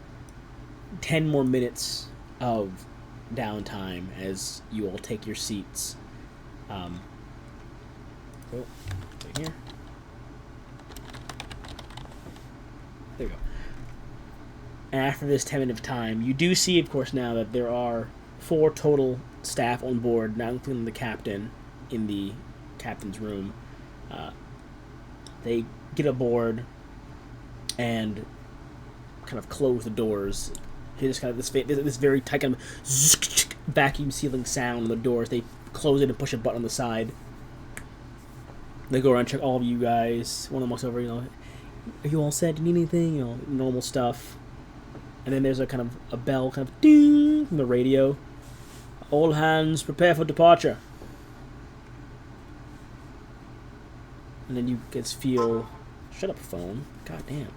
10 more minutes of downtime as you all take your seats. Right here. There we go. And after this 10 minutes of time, you do see, of course, now that there are 4 total staff on board, not including the captain in the captain's room. They get aboard and kind of close the doors. You just kind of this very tight kind of vacuum sealing sound on the doors. They close it and push a button on the side. They go around and check all of you guys. One of them walks over, are you all set? Do you need anything? Normal stuff. And then there's a kind of a bell, kind of ding from the radio. All hands prepare for departure. And then you guys feel... Shut up, phone. God damn.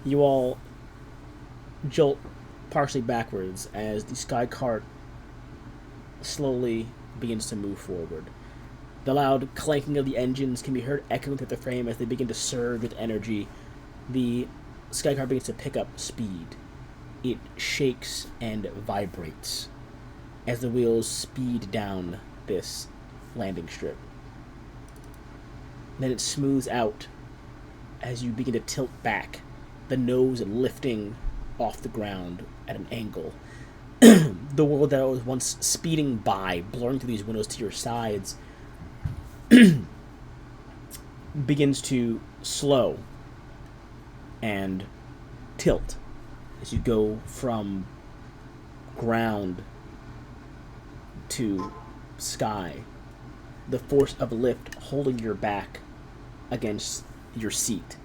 You all jolt partially backwards as the sky cart slowly begins to move forward. The loud clanking of the engines can be heard echoing through the frame as they begin to surge with energy. The sky cart begins to pick up speed. It shakes and vibrates as the wheels speed down this landing strip. Then it smooths out as you begin to tilt back, the nose lifting off the ground at an angle. The world that was once speeding by, blurring through these windows to your sides, begins to slow and tilt as you go from ground to sky. The force of lift holding your back against your seat.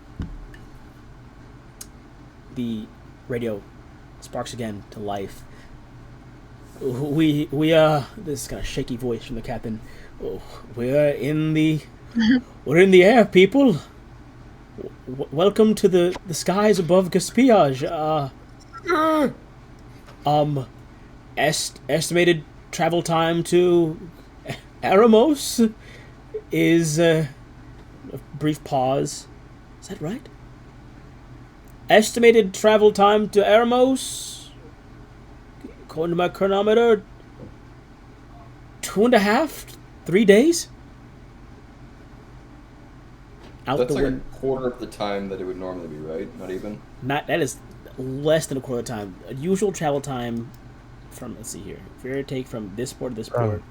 The radio sparks again to life. This is kind of shaky voice from the captain. Oh, we're in the air, people. Welcome to the skies above Gaspiage. Estimated travel time to Eremos is a brief pause. Is that right? Estimated travel time to Eremos, according to my chronometer, 2.5, 3 days. That's like a quarter of the time that it would normally be, right? Not even? That is less than a quarter of the time. Usual travel time from, let's see here. If you're to take from this port to this port.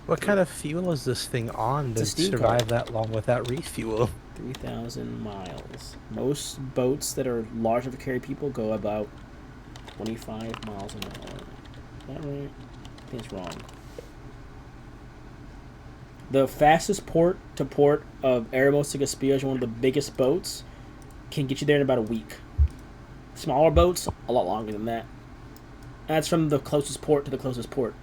What kind of fuel is this thing on to survive that long without refuel? 3,000 miles. Most boats that are large enough to carry people go about 25 miles an hour. Is that right? I think it's wrong. The fastest port to port of Eremos to Gaspiage, one of the biggest boats, can get you there in about a week. Smaller boats, a lot longer than that. That's from the closest port to the closest port.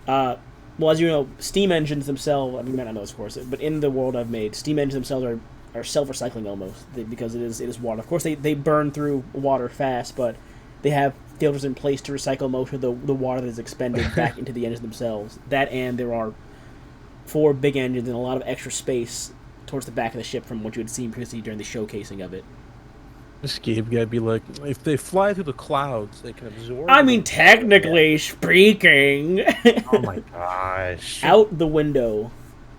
Well, as you know, steam engines themselves, I mean, you might not know this, of course, but in the world I've made, steam engines themselves are self-recycling almost, because it is water. Of course, they burn through water fast, but they have filters in place to recycle most of the water that is expended back into the engines themselves. That, and there are 4 big engines and a lot of extra space towards the back of the ship from what you had seen previously during the showcasing of it. This game gotta be like, if they fly through the clouds, they can absorb. I mean, technically speaking. Oh my gosh! Out the window,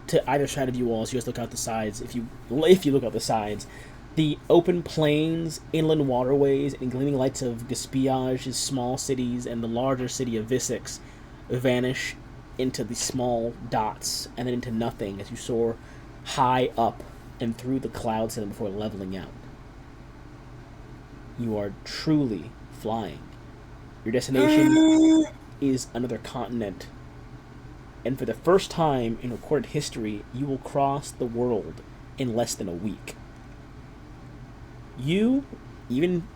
to either side of you all, so you just look out the sides. If you look out the sides, the open plains, inland waterways, and gleaming lights of Gaspiage's small cities and the larger city of Visix vanish into the small dots and then into nothing as you soar high up and through the clouds and before leveling out. You are truly flying. Your destination is another continent. And for the first time in recorded history, you will cross the world in less than a week. You, even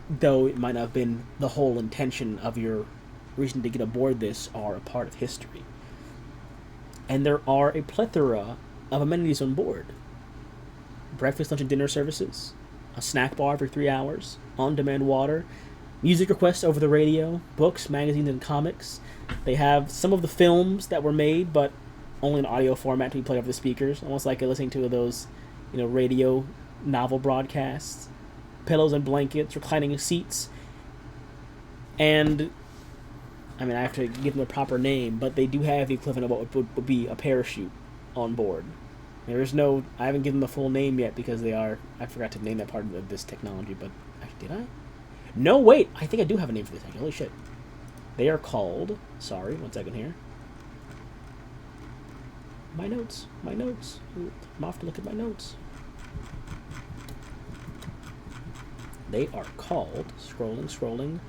though it might not have been the whole intention of your reason to get aboard this, are a part of history. And there are a plethora of amenities on board. Breakfast, lunch, and dinner services, a snack bar every 3 hours, on-demand water, music requests over the radio, books, magazines, and comics. They have some of the films that were made, but only in audio format to be played over the speakers, almost like listening to those, radio novel broadcasts. Pillows and blankets, reclining seats, and I have to give them a proper name, but they do have the equivalent of what would be a parachute on board. There is no, I haven't given them a full name yet because I forgot to name that part of this technology, but actually, did I? No, wait, I think I do have a name for this, actually. Holy shit. They are called, sorry, 1 second here. My notes. I'm off to look at my notes. They are called, scrolling.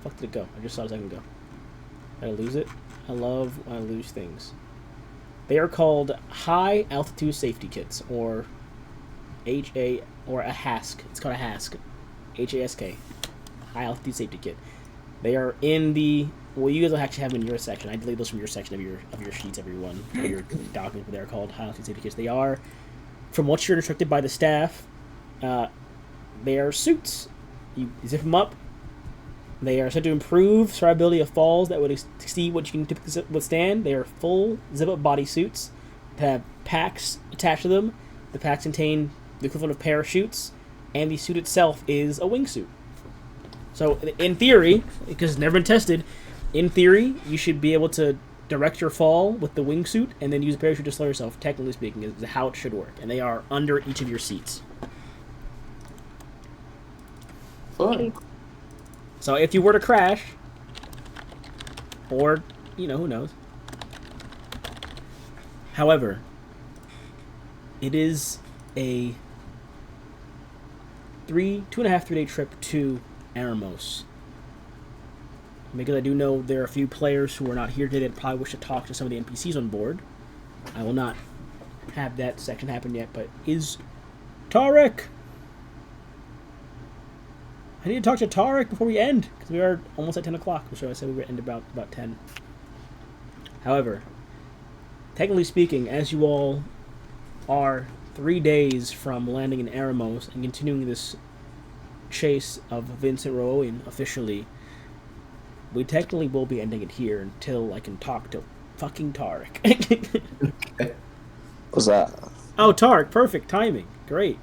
Fuck did it go? I just saw it a second ago. Did I lose it? I love when I lose things. They are called High Altitude Safety Kits, or a HASK. It's called a HASK. HASK. High Altitude Safety Kit. They are in the, well, you guys will actually have them in your section. I deleted those from your section of your sheets, everyone. Your documents, but they are called High Altitude Safety Kits. They are, from what you're instructed by the staff, they are suits. You zip them up. They are said to improve survivability of falls that would exceed what you can typically withstand. They are full zip-up body suits that have packs attached to them. The packs contain the equivalent of parachutes, and the suit itself is a wingsuit. So, in theory, because it's never been tested, in theory, you should be able to direct your fall with the wingsuit and then use a parachute to slow yourself, technically speaking, is how it should work. And they are under each of your seats. Fun. So if you were to crash, or, who knows. However, it is a 2.5, 3 day trip to Eremos. Because I do know there are a few players who are not here today that probably wish to talk to some of the NPCs on board. I will not have that section happen yet, but is Tarek I need to talk to Tarek before we end, because we are almost at 10 o'clock, which I said we would end about 10. However, technically speaking, as you all are 3 days from landing in Eremos and continuing this chase of Vincent Rowan officially, we technically will be ending it here until I can talk to fucking Tarek. What's that? Oh, Tarek, perfect timing. Great.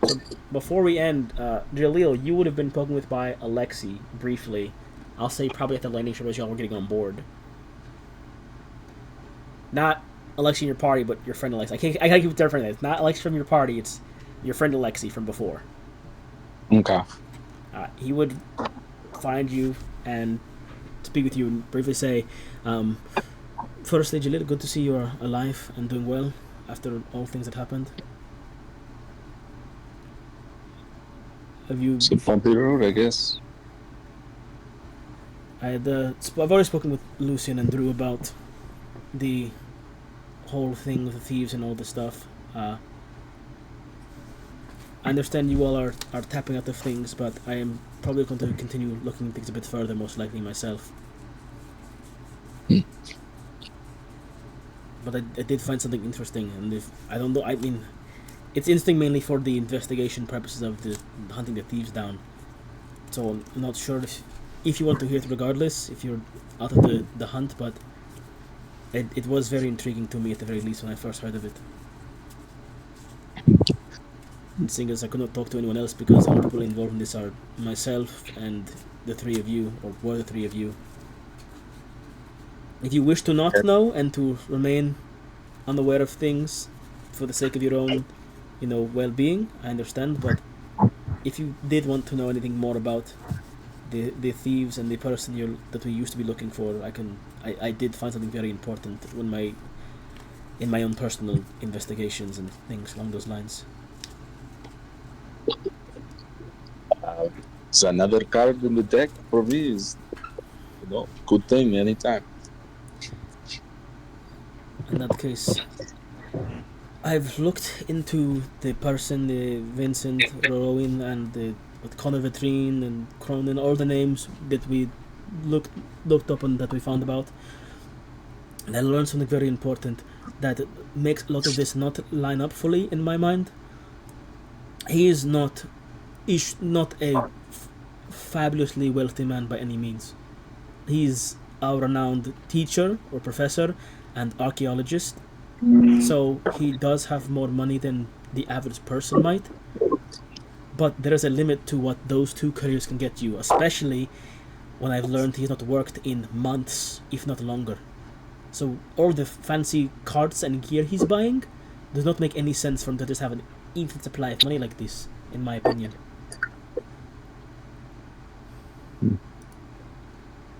So before we end, Jaleel, you would have been spoken with by Alexi briefly. I'll say probably at the landing strip as y'all were getting on board. Not Alexi in your party, but your friend Alexi. I can't keep it different. It's not Alexi from your party. It's your friend Alexi from before. Okay. He would find you and speak with you and briefly say, firstly, Jaleel, good to see you are alive and doing well after all things that happened. Have you? It's a bumpy road, I guess. I've already spoken with Lucian and Drew about the whole thing with the thieves and all this stuff. I understand you all are tapping out of things, but I am probably going to continue looking at things a bit further, most likely myself. But I did find something interesting, and if I don't know, I mean, it's interesting mainly for the investigation purposes of the hunting the thieves down. So I'm not sure if you want to hear it regardless, if you're out of the hunt, but it was very intriguing to me at the very least when I first heard of it. And seeing as I could not talk to anyone else because the only people involved in this are myself and the three of you, or were the three of you. If you wish to not know and to remain unaware of things for the sake of your own, well-being, I understand, but if you did want to know anything more about the thieves and the person that we used to be looking for, I did find something very important in my own personal investigations and things along those lines. It's another card in the deck for me is, good thing anytime. In that case, I've looked into the person, the Vincent Rowan and the Connor Vitrine and Cronin, all the names that we looked up and that we found about, and I learned something very important that makes a lot of this not line up fully in my mind. He's not a fabulously wealthy man by any means. He's a renowned teacher or professor and archaeologist, so he does have more money than the average person might, but there is a limit to what those two careers can get you, especially when I've learned he's not worked in months, if not longer. So all the fancy cards and gear he's buying does not make any sense for him to just have an infinite supply of money like this, in my opinion.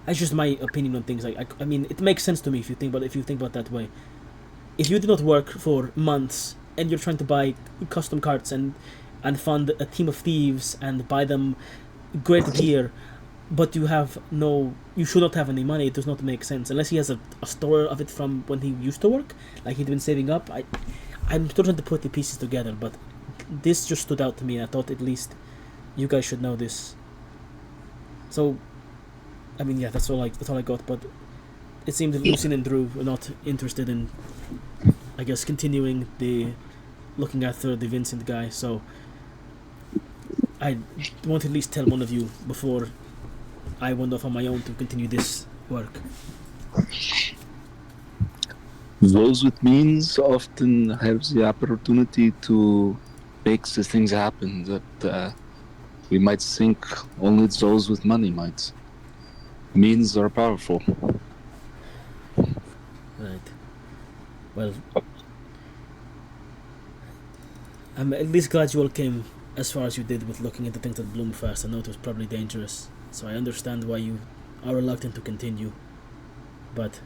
That's just my opinion on things. I mean, it makes sense to me if you think about it that way. If you did not work for months and you're trying to buy custom cards and fund a team of thieves and buy them great gear, but you should not have any money, it does not make sense unless he has a store of it from when he used to work, like he'd been saving up. I'm still trying to put the pieces together, but this just stood out to me, and I thought at least you guys should know this. So, I mean, yeah, that's all I got. But it seemed that Lucian and Drew were not interested in, I guess, continuing looking after the Vincent guy. So I want to at least tell one of you before I went off on my own to continue this work. Those with means often have the opportunity to make the things happen that we might think only those with money might. Means are powerful. Right. Well, I'm at least glad you all came as far as you did with looking into things at Bloomfast. I know it was probably dangerous, so I understand why you are reluctant to continue. But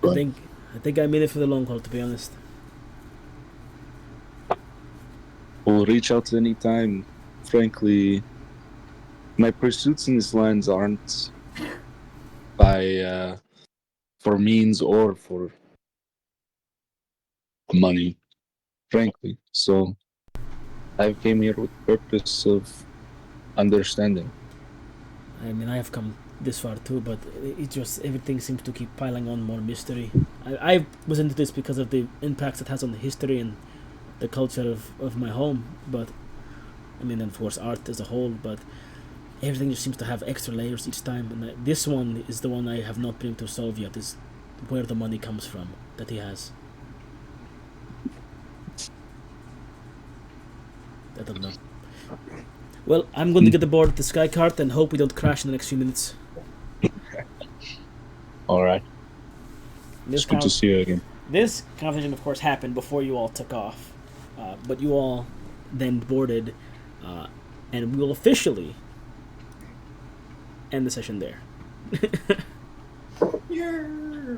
I think I'm in it for the long haul, to be honest. We'll reach out anytime. Frankly, my pursuits in these lines aren't for means or for money, frankly. So I came here with purpose of understanding. I mean, I have come this far too, but it just everything seems to keep piling on more mystery. I was into this because of the impacts it has on the history and the culture of my home, but I mean, and of course, art as a whole, but everything just seems to have extra layers each time, and this one is the one I have not been able to solve yet, is where the money comes from that he has. I don't know. Well, I'm going to get aboard the sky cart and hope we don't crash in the next few minutes. All right. This It's good to see you again. This conversation, of course, happened before you all took off, but you all then boarded, and we will officially end the session there. Yeah.